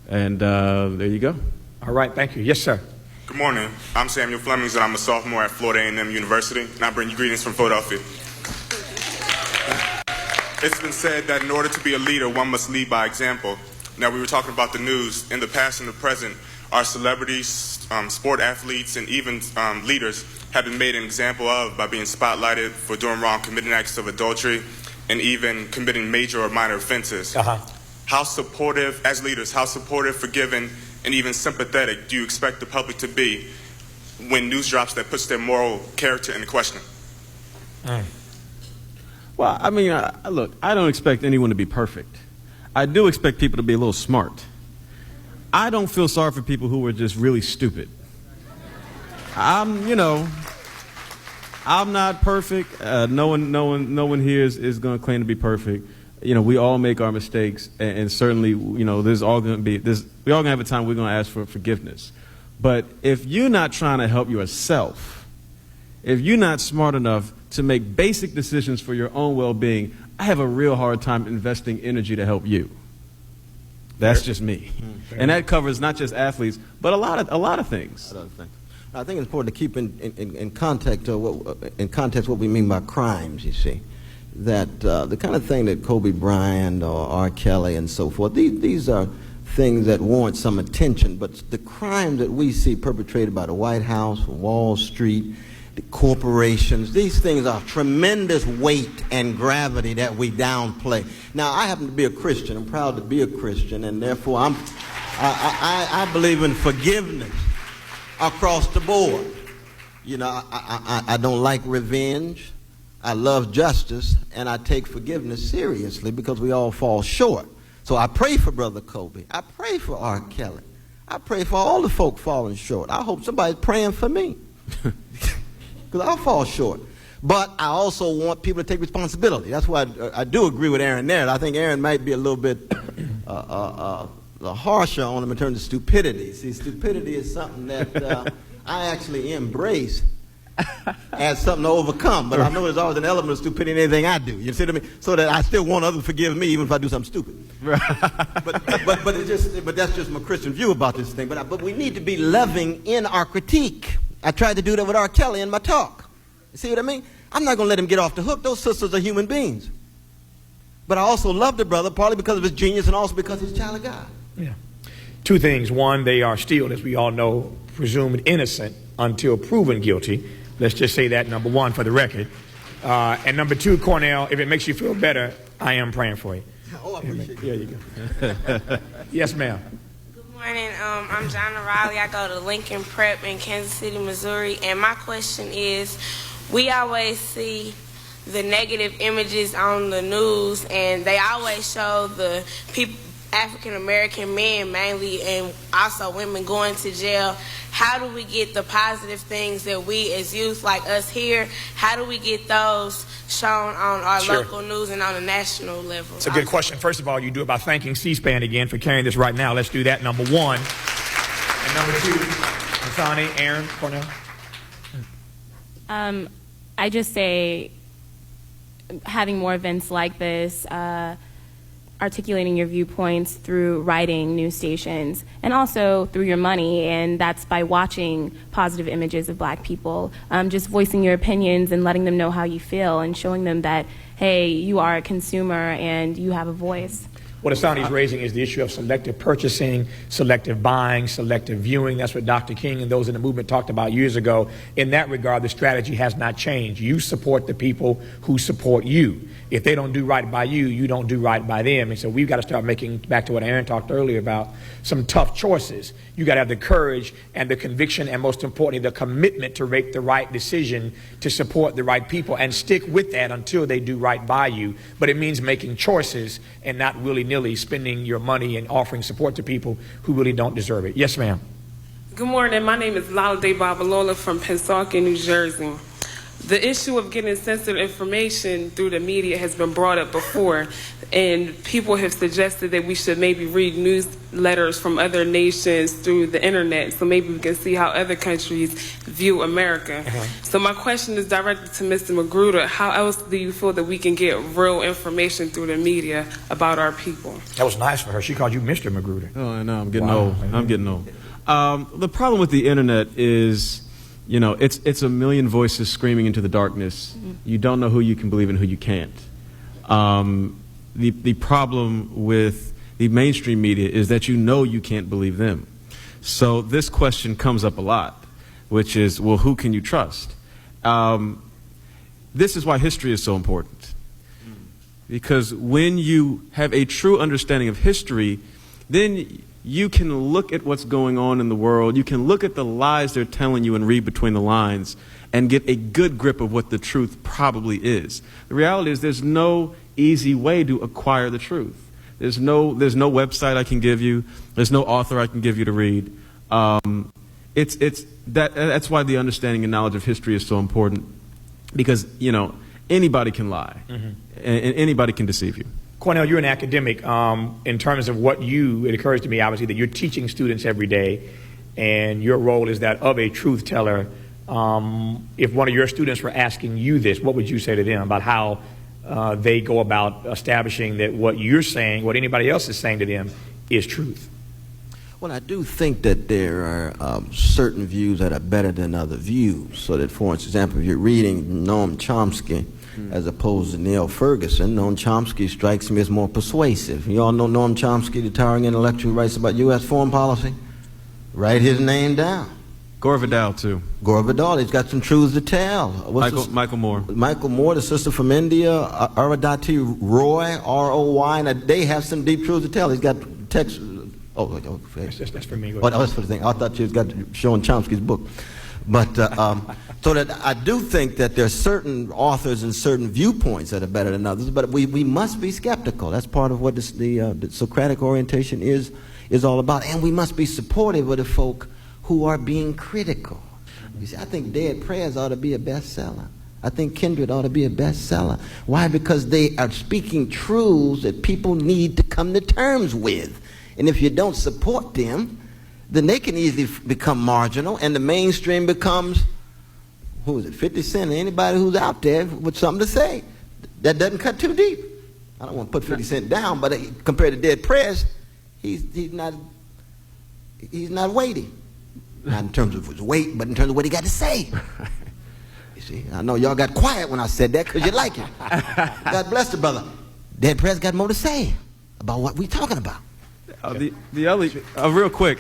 And there you go. All right, thank you. Yes, sir. Good morning. I'm Samuel Flemings, and I'm a sophomore at Florida A&M University, and I bring you greetings from Philadelphia. It's been said that in order to be a leader, one must lead by example. Now, we were talking about the news. In the past and the present, our celebrities, sport athletes, and even leaders have been made an example of by being spotlighted for doing wrong, committing acts of adultery, and even committing major or minor offenses. How supportive, as leaders, how supportive, forgiving, and even sympathetic do you expect the public to be when news drops that puts their moral character into question? Well, I mean, look, I don't expect anyone to be perfect. I do expect people to be a little smart. I don't feel sorry for people who are just really stupid. I'm not perfect. No one here is going to claim to be perfect. We all make our mistakes, and certainly, there's all going to be we all going to have a time we're going to ask for forgiveness. But if you're not trying to help yourself, if you're not smart enough to make basic decisions for your own well-being, I have a real hard time investing energy to help you. That's just me, and that covers not just athletes, but a lot of things. I think it's important to keep in context what we mean by crimes. You see, that the kind of thing that Kobe Bryant or R. Kelly and so forth, these are things that warrant some attention. But the crime that we see perpetrated by the White House, Wall Street, the corporations, these things are tremendous weight and gravity that we downplay. Now, I happen to be a Christian. I'm proud to be a Christian, and therefore I believe in forgiveness across the board. I don't like revenge. I love justice, and I take forgiveness seriously because we all fall short. So I pray for Brother Kobe. I pray for R. Kelly. I pray for all the folk falling short. I hope somebody's praying for me. Because I'll fall short. But I also want people to take responsibility. That's why I do agree with Aaron there. I think Aaron might be a little bit harsher on him in terms of stupidity. See, stupidity is something that I actually embrace as something to overcome. But I know there's always an element of stupidity in anything I do. You see what I mean? So that I still want others to forgive me even if I do something stupid. But that's just my Christian view about this thing. But we need to be loving in our critique. I tried to do that with R. Kelly in my talk. You see what I mean? I'm not going to let him get off the hook. Those sisters are human beings. But I also love the brother, partly because of his genius and also because he's a child of God. Yeah. Two things. One, they are still, as we all know, presumed innocent until proven guilty. Let's just say that, number one, for the record. And number two, Cornel, if it makes you feel better, I am praying for you. Oh, I appreciate it. There you go. Yes, ma'am. Good morning. I'm Jonna Riley. I go to Lincoln Prep in Kansas City, Missouri. And my question is, we always see the negative images on the news, and they always show the people, African-American men mainly, and also women going to jail. How do we get the positive things that we as youth like us here, how do we get those shown on our local news and on a national level? It's a good question. First of all, you do it by thanking C-SPAN again for carrying this right now. Let's do that, number one. And number two, Hassani, Aaron, Cornel. I just say having more events like this, articulating your viewpoints through writing news stations and also through your money, and that's by watching positive images of black people, just voicing your opinions and letting them know how you feel and showing them that, hey, you are a consumer and you have a voice. What Hassani's raising is the issue of selective purchasing, selective buying, selective viewing. That's what Dr. King and those in the movement talked about years ago. In that regard, the strategy has not changed. You support the people who support you. If they don't do right by you, you don't do right by them. And so we've got to start making, back to what Aaron talked earlier about, some tough choices. You got to have the courage and the conviction and, most importantly, the commitment to make the right decision to support the right people and stick with that until they do right by you. But it means making choices and not willy-nilly spending your money and offering support to people who really don't deserve it. Yes, ma'am. Good morning. My name is Lalade Babalola from Pensacola, New Jersey. The issue of getting sensitive information through the media has been brought up before, and people have suggested that we should maybe read newsletters from other nations through the internet so maybe we can see how other countries view America. So my question is directed to Mr. McGruder. How else do you feel that we can get real information through the media about our people? That was nice for her. She called you Mr. McGruder. Oh, I know. I'm getting old. I'm getting old. The problem with the internet is, you know, it's a million voices screaming into the darkness. You don't know who you can believe and who you can't. The problem with the mainstream media is that you know you can't believe them. So this question comes up a lot, which is, well, who can you trust? This is why history is so important. Because when you have a true understanding of history, then you can look at what's going on in the world, you can look at the lies they're telling you and read between the lines and get a good grip of what the truth probably is. The reality is there's no easy way to acquire the truth. There's no website I can give you. There's no author I can give you to read. That's why the understanding and knowledge of history is so important, because anybody can lie, and anybody can deceive you. Cornel, you're an academic. In terms of it occurs to me obviously that you're teaching students every day, and your role is that of a truth teller. If one of your students were asking you this, what would you say to them about how they go about establishing that what you're saying, what anybody else is saying to them, is truth? Well, I do think that there are certain views that are better than other views. So that, for example, if you're reading Noam Chomsky as opposed to Neil Ferguson, Noam Chomsky strikes me as more persuasive. You all know Noam Chomsky, the towering intellectual who writes about U.S. foreign policy? Write his name down. Gore Vidal, too. Gore Vidal, he's got some truths to tell. Michael Moore. Michael Moore, the sister from India, Arundhati Roy, R-O-Y, and they have some deep truths to tell. He's got text. That's for me. Oh, that's for the thing. I thought you got showing Chomsky's book. But so that I do think that there are certain authors and certain viewpoints that are better than others, but we must be skeptical. That's part of what the Socratic orientation is all about. And we must be supportive of the folk who are being critical. You see, I think Dead Prayers ought to be a bestseller. I think Kindred ought to be a bestseller. Why? Because they are speaking truths that people need to come to terms with. And if you don't support them, then they can easily become marginal, and the mainstream becomes, 50 Cent, anybody who's out there with something to say. That doesn't cut too deep. I don't want to put 50 Cent down, but compared to Dead Prayers, he's not weighty. Not in terms of his weight, but in terms of what he got to say. You see, I know y'all got quiet when I said that because you like it. God bless the brother. Dead Prayers got more to say about what we're talking about. Real quick,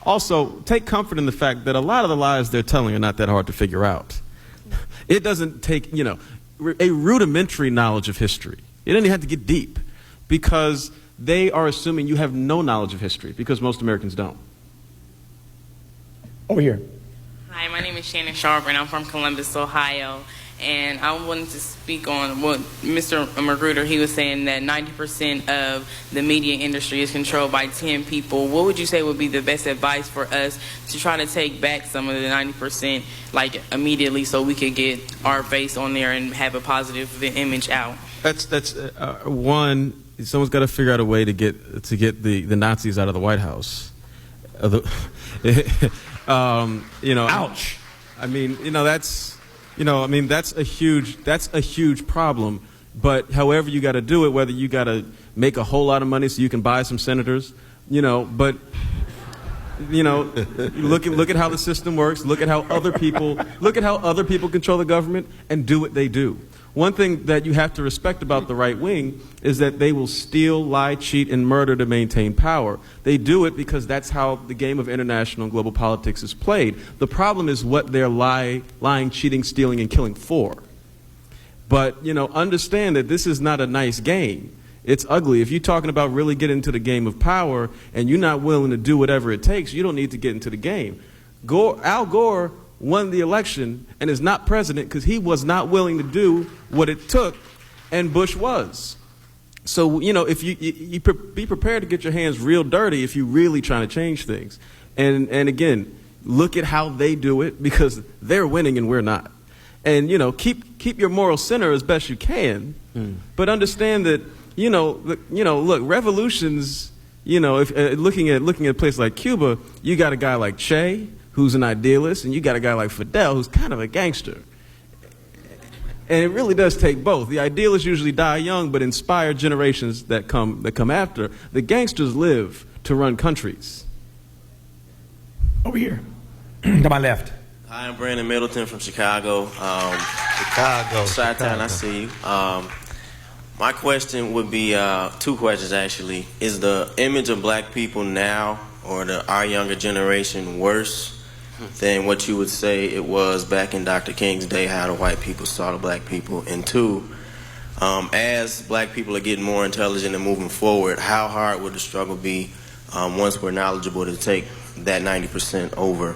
also take comfort in the fact that a lot of the lies they're telling are not that hard to figure out. It doesn't take, a rudimentary knowledge of history. You don't even have to get deep, because they are assuming you have no knowledge of history, because most Americans don't. Over here. Hi, my name is Shannon Sharp, and I'm from Columbus, Ohio. And I wanted to speak on what Mr. McGruder, he was saying that 90% of the media industry is controlled by 10 people. What would you say would be the best advice for us to try to take back some of the 90%, like immediately, so we could get our face on there and have a positive image out? That's one. Someone's got to figure out a way to get the Nazis out of the White House. Ouch. I mean, that's a huge problem. But however you got to do it, whether you got to make a whole lot of money so you can buy some senators, look at how the system works. Look at how other people control the government and do what they do. One thing that you have to respect about the right wing is that they will steal, lie, cheat, and murder to maintain power. They do it because that's how the game of international and global politics is played. The problem is what they're lying, cheating, stealing, and killing for. But, understand that this is not a nice game. It's ugly. If you're talking about really getting into the game of power and you're not willing to do whatever it takes, you don't need to get into the game. Al Gore won the election and is not president because he was not willing to do what it took, and Bush was. So, if you be prepared to get your hands real dirty if you're really trying to change things. And again, look at how they do it, because they're winning and we're not. And, keep your moral center as best you can, but understand that, look, revolutions, if looking at a place like Cuba, you got a guy like Che, who's an idealist, and you got a guy like Fidel, who's kind of a gangster. And it really does take both. The idealists usually die young, but inspire generations that come after. The gangsters live to run countries. Over here, to my left. Hi, I'm Brandon Middleton from Chicago. Chi-town, I see you. My question would be two questions, actually. Is the image of black people now, or our younger generation, worse than what you would say it was back in Dr. King's day, how the white people saw the black people? And two, As black people are getting more intelligent and moving forward, how hard would the struggle be once we're knowledgeable to take that 90% over?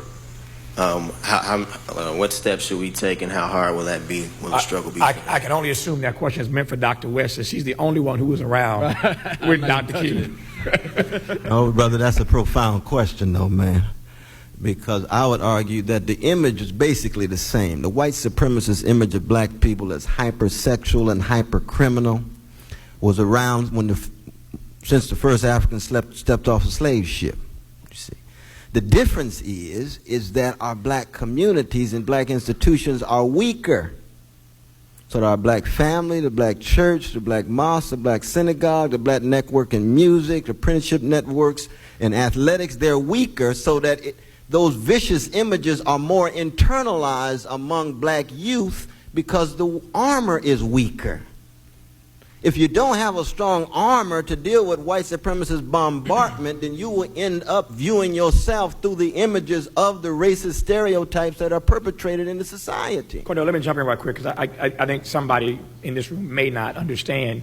What steps should we take, and how hard will that be? Will the struggle be? I can only assume that question is meant for Dr. West, as she's the only one who was around with Dr. King. Oh, brother, that's a profound question, though, man. Because I would argue that the image is basically the same. The white supremacist image of black people as hypersexual and hypercriminal was around since the first African stepped off a slave ship. You see, the difference is that our black communities and black institutions are weaker. So our black family, the black church, the black mosque, the black synagogue, the black network in music, the apprenticeship networks and athletics, they're weaker, so that those vicious images are more internalized among black youth because the armor is weaker. If you don't have a strong armor to deal with white supremacist bombardment, then you will end up viewing yourself through the images of the racist stereotypes that are perpetrated in the society. Cornel, let me jump in right quick, because I think somebody in this room may not understand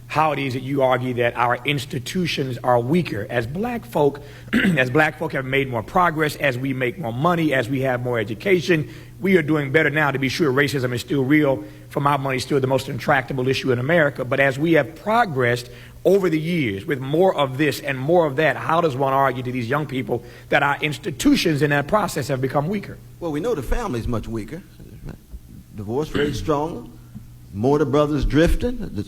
how it is that you argue that our institutions are weaker. As black folk have made more progress, as we make more money, as we have more education, we are doing better now. To be sure, racism is still real. For my money, still the most intractable issue in America. But as we have progressed over the years with more of this and more of that, how does one argue to these young people that our institutions in that process have become weaker? Well, we know the family is much weaker. Divorce rate stronger. More the brothers drifting.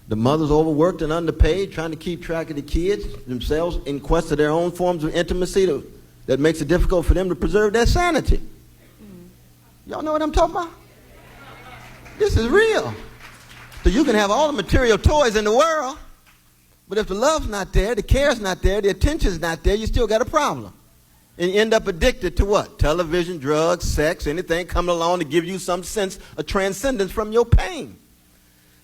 The mothers overworked and underpaid, trying to keep track of the kids themselves in quest of their own forms of intimacy that makes it difficult for them to preserve their sanity. Y'all know what I'm talking about? This is real. So you can have all the material toys in the world, but if the love's not there, the care's not there, the attention's not there, you still got a problem. And you end up addicted to what? Television, drugs, sex, anything coming along to give you some sense of transcendence from your pain.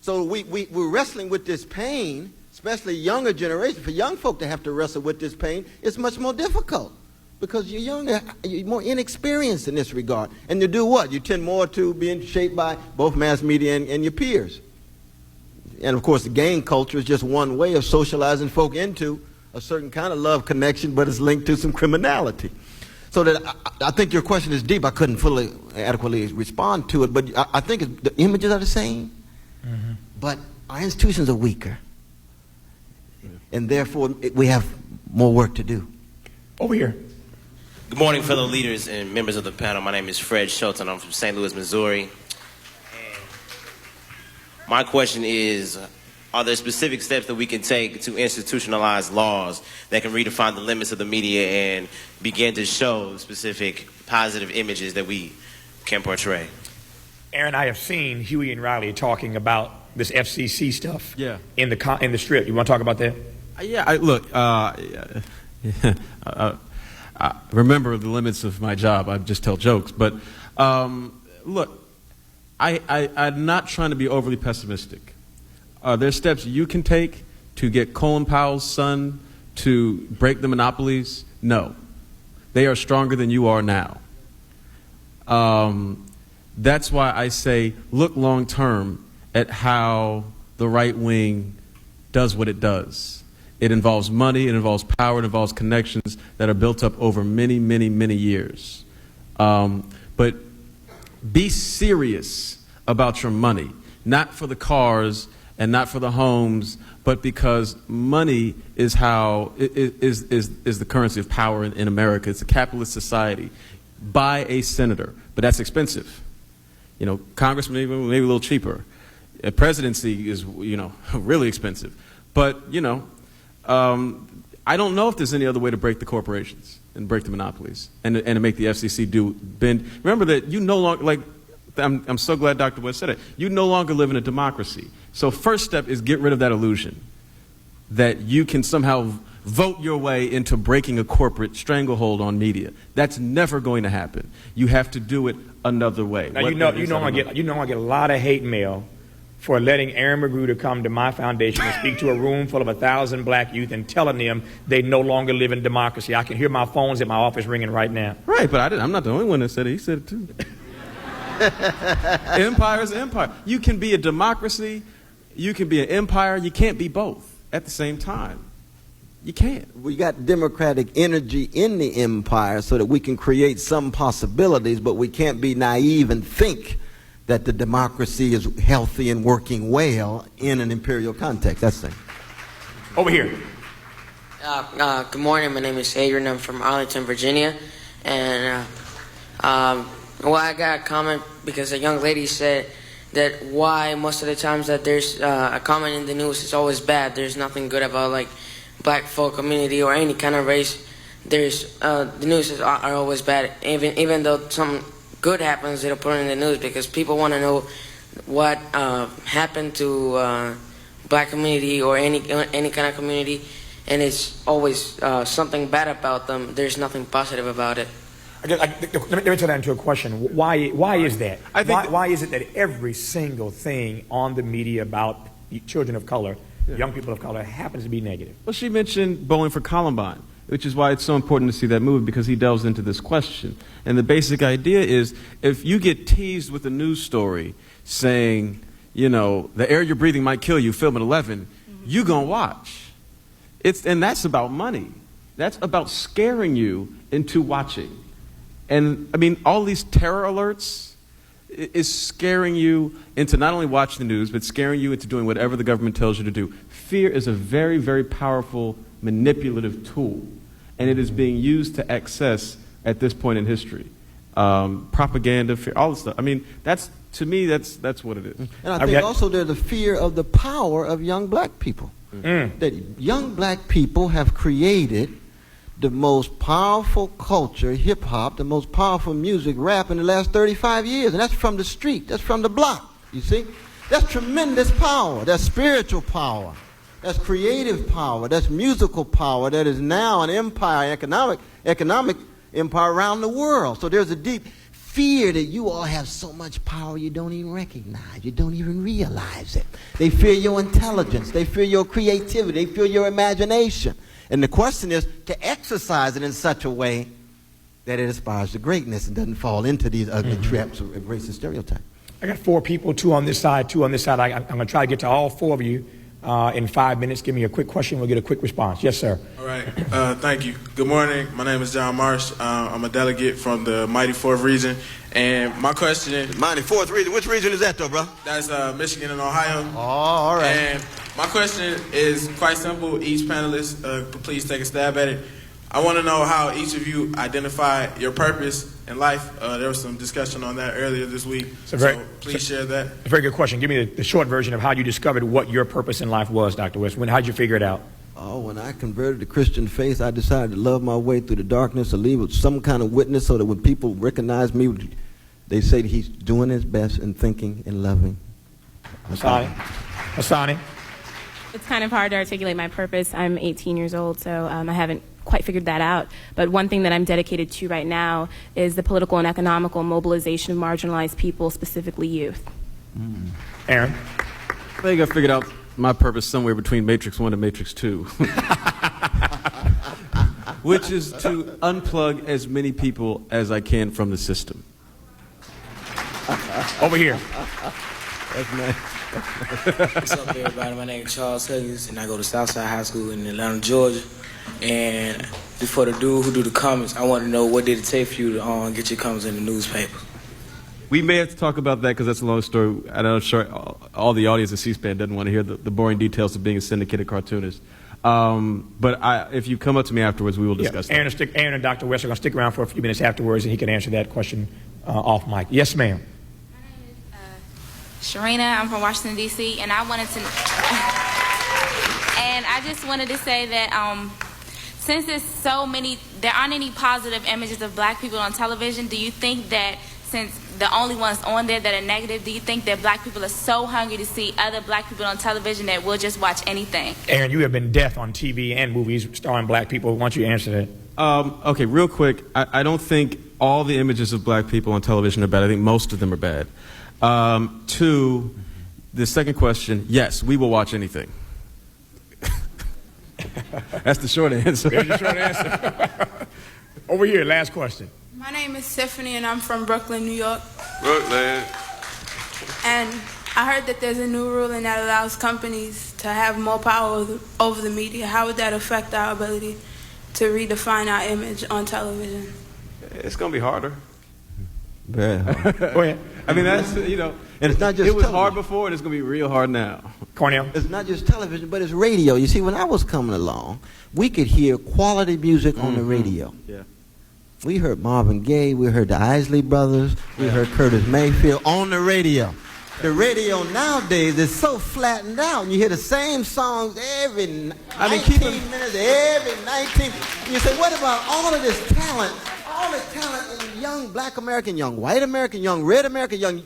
So we're wrestling with this pain, especially younger generation. For young folk to have to wrestle with this pain, it's much more difficult because you're younger, you're more inexperienced in this regard. And you do what? You tend more to being shaped by both mass media and your peers. And of course, the gang culture is just one way of socializing folk into a certain kind of love connection, but it's linked to some criminality. So that I think your question is deep. I couldn't fully adequately respond to it, but I think the images are the same. Mm-hmm. But our institutions are weaker, and therefore we have more work to do. Over here. Good morning, fellow leaders and members of the panel. My name is Fred Schultz, and I'm from St. Louis, Missouri. And my question is, are there specific steps that we can take to institutionalize laws that can redefine the limits of the media and begin to show specific positive images that we can portray? Aaron, I have seen Huey and Riley talking about this FCC stuff in the strip. You want to talk about that? I remember the limits of my job. I just tell jokes. But look, I'm not trying to be overly pessimistic. Are there steps you can take to get Colin Powell's son to break the monopolies? No. They are stronger than you are now. That's why I say look long term at how the right wing does what it does. It involves money, it involves power, it involves connections that are built up over many, many, many years. But be serious about your money, not for the cars and not for the homes, but because money is how is the currency of power in America. It's a capitalist society. Buy a senator, but that's expensive. You know, congressman maybe a little cheaper. A presidency is, really expensive. But, I don't know if there's any other way to break the corporations and break the monopolies and to make the FCC bend. Remember that you no longer, I'm so glad Dr. West said it, you no longer live in a democracy. So first step is get rid of that illusion that you can somehow vote your way into breaking a corporate stranglehold on media. That's never going to happen. You have to do it another way. Now, I get a lot of hate mail for letting Aaron McGruder come to my foundation and speak to a room full of 1,000 black youth and telling them they no longer live in democracy. I can hear my phones in my office ringing right now. Right, but I'm not the only one that said it. He said it too. Empire is empire. You can be a democracy You can be an empire. You can't be both at the same time. You can't. We got democratic energy in the empire so that we can create some possibilities, but we can't be naive and think that the democracy is healthy and working well in an imperial context. That's the thing. Over here. Good morning. My name is Adrian. I'm from Arlington, Virginia. And, well, I got a comment because a young lady said that why most of the times that there's a comment in the news is always bad. There's nothing good about, like, black folk community or any kind of race. There's the news are always bad. Even though some good happens, they'll put it in the news because people want to know what happened to black community or any kind of community, and it's always something bad about them. There's nothing positive about it. Let me turn that into a question. Why is that? Why is it that every single thing on the media about children of color, young people of color, happens to be negative? Well, she mentioned Bowling for Columbine, which is why it's so important to see that movie, because he delves into this question. And the basic idea is, if you get teased with a news story saying, you know, the air you're breathing might kill you, film at 11, you gonna watch. And that's about money. That's about scaring you into watching. And, I mean, all these terror alerts is scaring you into not only watching the news, but scaring you into doing whatever the government tells you to do. Fear is a very, very powerful manipulative tool, and it is being used to excess at this point in history. Propaganda, fear, all this stuff. I mean, to me, that's what it is. And I think also there's a fear of the power of young black people. That young black people have created the most powerful culture, hip-hop, the most powerful music, rap in the last 35 years. And that's from the street. That's from the block, you see? That's tremendous power. That's spiritual power. That's creative power. That's musical power. That is now an empire, economic empire around the world. So there's a deep fear that you all have so much power you don't even recognize. You don't even realize it. They fear your intelligence. They fear your creativity. They fear your imagination. And the question is to exercise it in such a way that it aspires to greatness and doesn't fall into these ugly traps of racist stereotypes. I got 4 people, 2 on this side, 2 on this side. I'm going to try to get to all 4 of you in 5 minutes. Give me a quick question. We'll get a quick response. Yes, sir. All right. Thank you. Good morning. My name is John Marsh. I'm a delegate from the Mighty 4th Region. And my question is... Mighty 4th Region? Which region is that, though, bro? That's Michigan and Ohio. Oh, all right. And my question is quite simple. Each panelist, please take a stab at it. I want to know how each of you identify your purpose in life. There was some discussion on that earlier this week, so please share that. A very good question. Give me the short version of how you discovered what your purpose in life was, Dr. West. How did you figure it out? Oh, when I converted to Christian faith, I decided to love my way through the darkness, to leave with some kind of witness so that when people recognize me, they say that he's doing his best and thinking and loving. Hassani? It's kind of hard to articulate my purpose. I'm 18 years old, so I haven't quite figured that out. But one thing that I'm dedicated to right now is the political and economical mobilization of marginalized people, specifically youth. Aaron? I think I figured out my purpose somewhere between Matrix 1 and Matrix 2. Which is to unplug as many people as I can from the system. Over here. That's nice. What's up, everybody? My name is Charles Huggins, and I go to Southside High School in Atlanta, Georgia. And before the dude who do the comments, I want to know what did it take for you to get your comments in the newspaper? We may have to talk about that because that's a long story. I'm sure all the audience at C-SPAN doesn't want to hear the boring details of being a syndicated cartoonist. But if you come up to me afterwards, we will discuss that. Aaron and Dr. West are going to stick around for a few minutes afterwards, and he can answer that question off mic. Yes, ma'am. Sharina, I'm from Washington, D.C., and I just wanted to say that since there's there aren't any positive images of black people on television, do you think that since the only ones on there that are negative, do you think that black people are so hungry to see other black people on television that we'll just watch anything? Aaron, you have been deaf on TV and movies starring black people. Why don't you answer that? Okay, real quick. I don't think all the images of black people on television are bad. I think most of them are bad. 2, the second question, yes, we will watch anything. That's the short answer. There's the short answer. Over here, last question. My name is Tiffany, and I'm from Brooklyn, New York. Brooklyn. And I heard that there's a new ruling that allows companies to have more power over the media. How would that affect our ability to redefine our image on television? It's going to be harder. Very hard. Go ahead. I mean, that's, you know, and it's not just it was television. hard before, and it's going to be real hard now. Cornel? It's not just television, but it's radio. You see, when I was coming along, we could hear quality music on the radio. Yeah. We heard Marvin Gaye, we heard the Isley Brothers, we heard Curtis Mayfield on the radio. The radio nowadays is so flattened out, and you hear the same songs every 19 minutes, every 19. You say, what about all of this talent? All the talent in young black American, young white American, young red American, young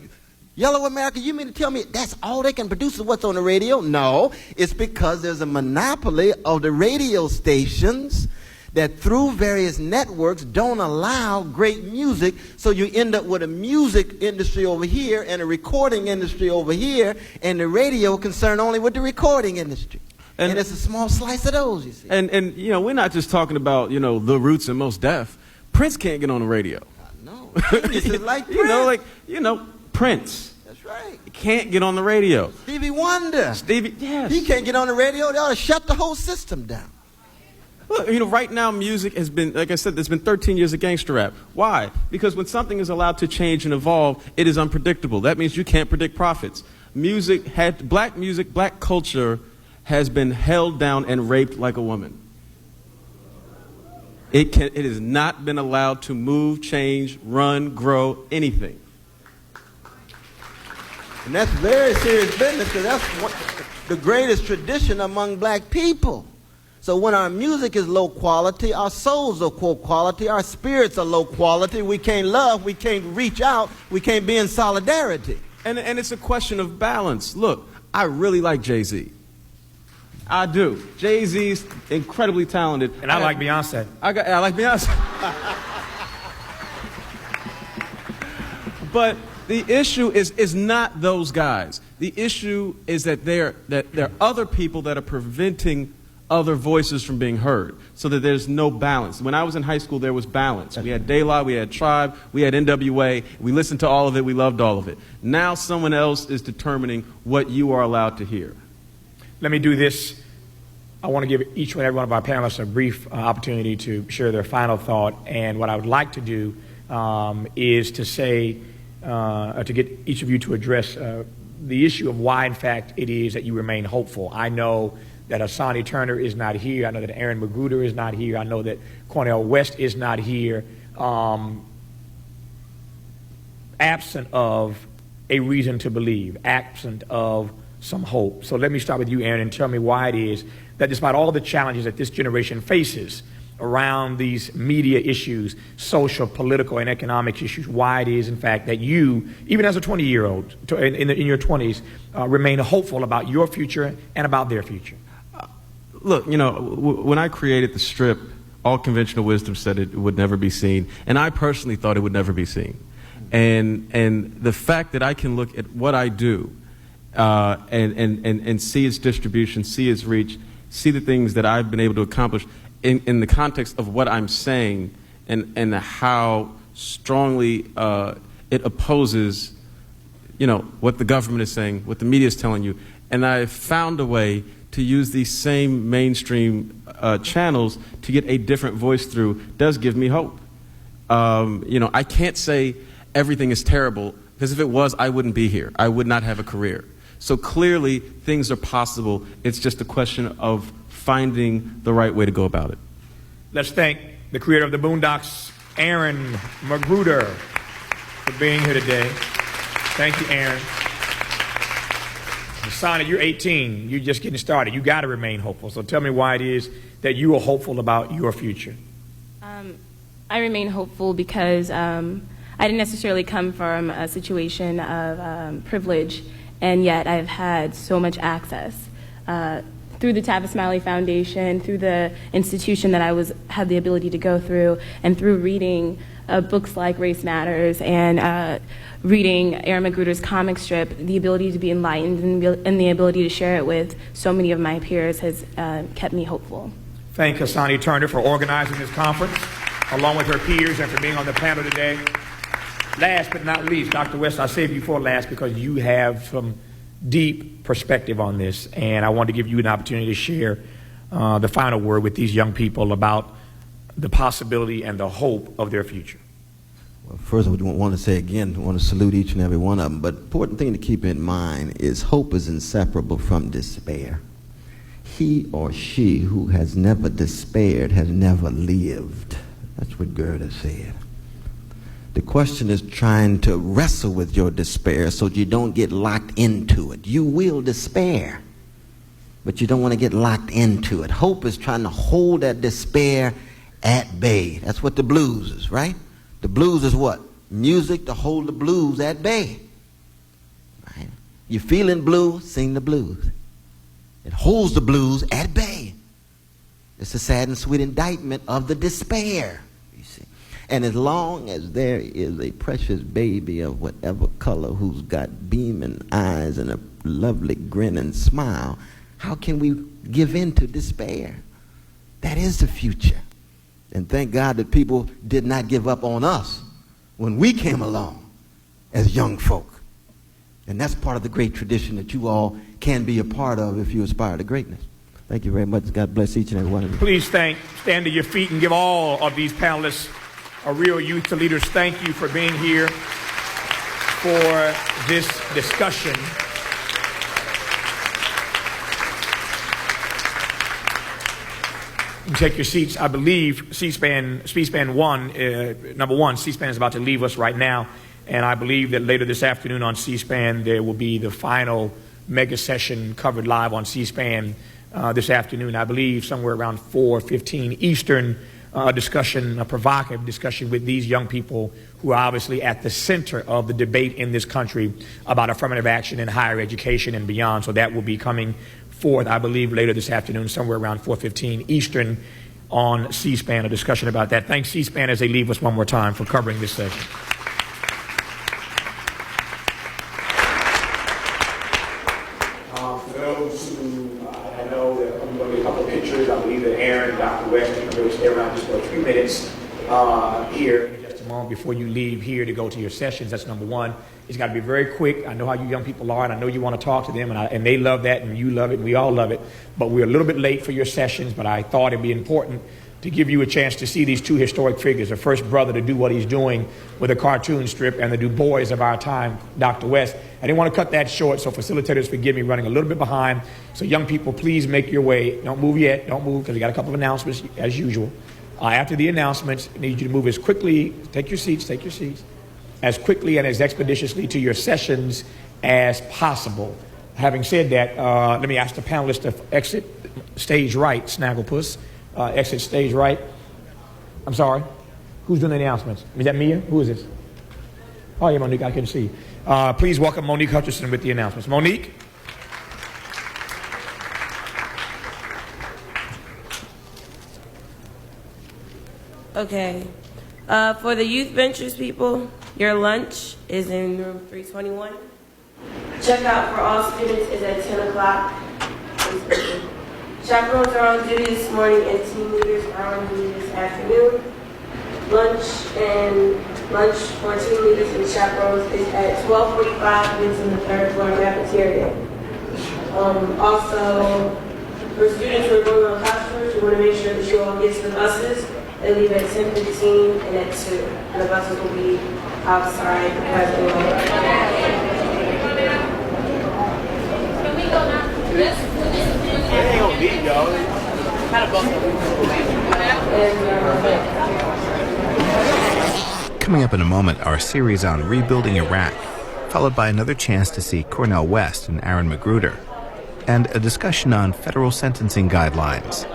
yellow American. You mean to tell me that's all they can produce is what's on the radio? No, it's because there's a monopoly of the radio stations that through various networks don't allow great music, so you end up with a music industry over here and a recording industry over here, and the radio concerned only with the recording industry. And it's a small slice of those, you see. And you know, we're not just talking about, you know, the Roots and Mos Def. Prince can't get on the radio. No, this is like Prince. Prince. That's right. He can't get on the radio. Stevie Wonder. Yes. He can't get on the radio. They ought to shut the whole system down. Look, you know, right now music has been, like I said, there's been 13 years of gangster rap. Why? Because when something is allowed to change and evolve, it is unpredictable. That means you can't predict profits. Black culture has been held down and raped like a woman. It has not been allowed to move, change, run, grow, anything. And that's very serious business, because that's the greatest tradition among black people. So when our music is low quality, our souls are low quality, our spirits are low quality, we can't love, we can't reach out, we can't be in solidarity. And it's a question of balance. Look, I really like Jay-Z. I do. Jay-Z's incredibly talented. And I like Beyonce. I like Beyonce. But the issue is not those guys. The issue is that there are other people that are preventing other voices from being heard, so that there's no balance. When I was in high school, there was balance. We had De La, we had Tribe, we had NWA. We listened to all of it. We loved all of it. Now someone else is determining what you are allowed to hear. Let me do this. I want to give each and every one of our panelists a brief opportunity to share their final thought. And what I would like to do is to say, to get each of you to address the issue of why, in fact, it is that you remain hopeful. I know that Asani Turner is not here. I know that Aaron McGruder is not here. I know that Cornel West is not here. Absent of a reason to believe, absent of some hope. So let me start with you, Aaron, and tell me why it is that despite all the challenges that this generation faces around these media issues, social, political, and economic issues, why it is, in fact, that you, even as a 20-year-old, in your 20s, remain hopeful about your future and about their future. Look, you know, when I created the strip, all conventional wisdom said it would never be seen, and I personally thought it would never be seen. And the fact that I can look at what I do and see its distribution, see its reach, see the things that I've been able to accomplish in the context of what I'm saying and how strongly it opposes, you know, what the government is saying, what the media is telling you. And I found a way to use these same mainstream channels to get a different voice through does give me hope. You know, I can't say everything is terrible, because if it was, I wouldn't be here. I would not have a career. So clearly, things are possible. It's just a question of finding the right way to go about it. Let's thank the creator of the Boondocks, Aaron McGruder, for being here today. Thank you, Aaron. Sonny, you're 18. You're just getting started. You got to remain hopeful. So tell me why it is that you are hopeful about your future. I remain hopeful because I didn't necessarily come from a situation of privilege, and yet I've had so much access through the Tavis Smiley Foundation, through the institution that I had the ability to go through, and through reading books like Race Matters and reading Aaron McGruder's comic strip. The ability to be enlightened and the ability to share it with so many of my peers has kept me hopeful. Thank Asani Turner for organizing this conference, along with her peers, and for being on the panel today. Last but not least, Dr. West, I saved you for last because you have some deep perspective on this, and I want to give you an opportunity to share the final word with these young people about the possibility and the hope of their future. Well, first, I want to say again, I want to salute each and every one of them, but important thing to keep in mind is hope is inseparable from despair. He or she who has never despaired has never lived. That's what Goethe said. The question is trying to wrestle with your despair so you don't get locked into it. You will despair, but you don't want to get locked into it. Hope is trying to hold that despair at bay. That's what the blues is, right? The blues is what? Music to hold the blues at bay. Right? You're feeling blue, sing the blues. It holds the blues at bay. It's a sad and sweet indictment of the despair, you see. And as long as there is a precious baby of whatever color who's got beaming eyes and a lovely grin and smile, how can we give in to despair? That is the future. And thank God that people did not give up on us when we came along as young folk. And that's part of the great tradition that you all can be a part of if you aspire to greatness. Thank you very much. God bless each and every one of you. Please stand to your feet and give all of these panelists a real youth to leaders. Thank you for being here for this discussion. You can take your seats. I believe C-SPAN 1, number one, C-SPAN is about to leave us right now. And I believe that later this afternoon on C-SPAN, there will be the final mega session covered live on C-SPAN this afternoon. I believe somewhere around 4:15 Eastern, discussion, a provocative discussion with these young people who are obviously at the center of the debate in this country about affirmative action in higher education and beyond. So that will be coming forth, I believe, later this afternoon, somewhere around 4:15 Eastern on C-SPAN, a discussion about that. Thanks, C-SPAN, as they leave us one more time for covering this session. For those who, I know that I'm going to get a couple of pictures. I believe that Aaron and Dr. West are going to stay around just for a few minutes here in just a moment before you leave here to go to your sessions. That's number one. It's got to be very quick. I know how you young people are, and I know you want to talk to them, and they love that, and you love it, and we all love it. But we're a little bit late for your sessions, but I thought it'd be important to give you a chance to see these two historic figures, the first brother to do what he's doing with a cartoon strip, and the Du Bois of our time, Dr. West. I didn't want to cut that short, so facilitators, forgive me, running a little bit behind. So young people, please make your way. Don't move yet. Don't move, because we got a couple of announcements, as usual. After the announcements, I need you to move as quickly, take your seats, as quickly and as expeditiously to your sessions as possible. Having said that, let me ask the panelists to exit stage right, Snagglepuss. Exit stage right. I'm sorry. Who's doing the announcements? Is that Mia? Who is this? Oh, yeah, Monique, I can see. Please welcome Monique Hutcherson with the announcements. Monique? Okay. For the Youth Ventures people, your lunch is in room 321. Checkout for all students is at 10 o'clock. Chaperones are on duty this morning and team leaders are on duty this afternoon. Lunch for team leaders and chaperones is at 12:45. It's in the third floor cafeteria. Also, for students who are going on class tours, you want to make sure that you all get to the buses. They leave at 10:15 and at 2. And the buses will be outside the present room. Can we go now? Coming up in a moment, our series on rebuilding Iraq, followed by another chance to see Cornel West and Aaron McGruder, and a discussion on federal sentencing guidelines.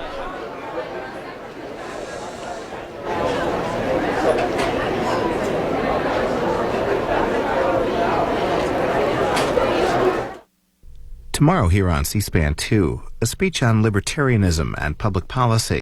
Tomorrow here on C-SPAN 2, a speech on libertarianism and public policy.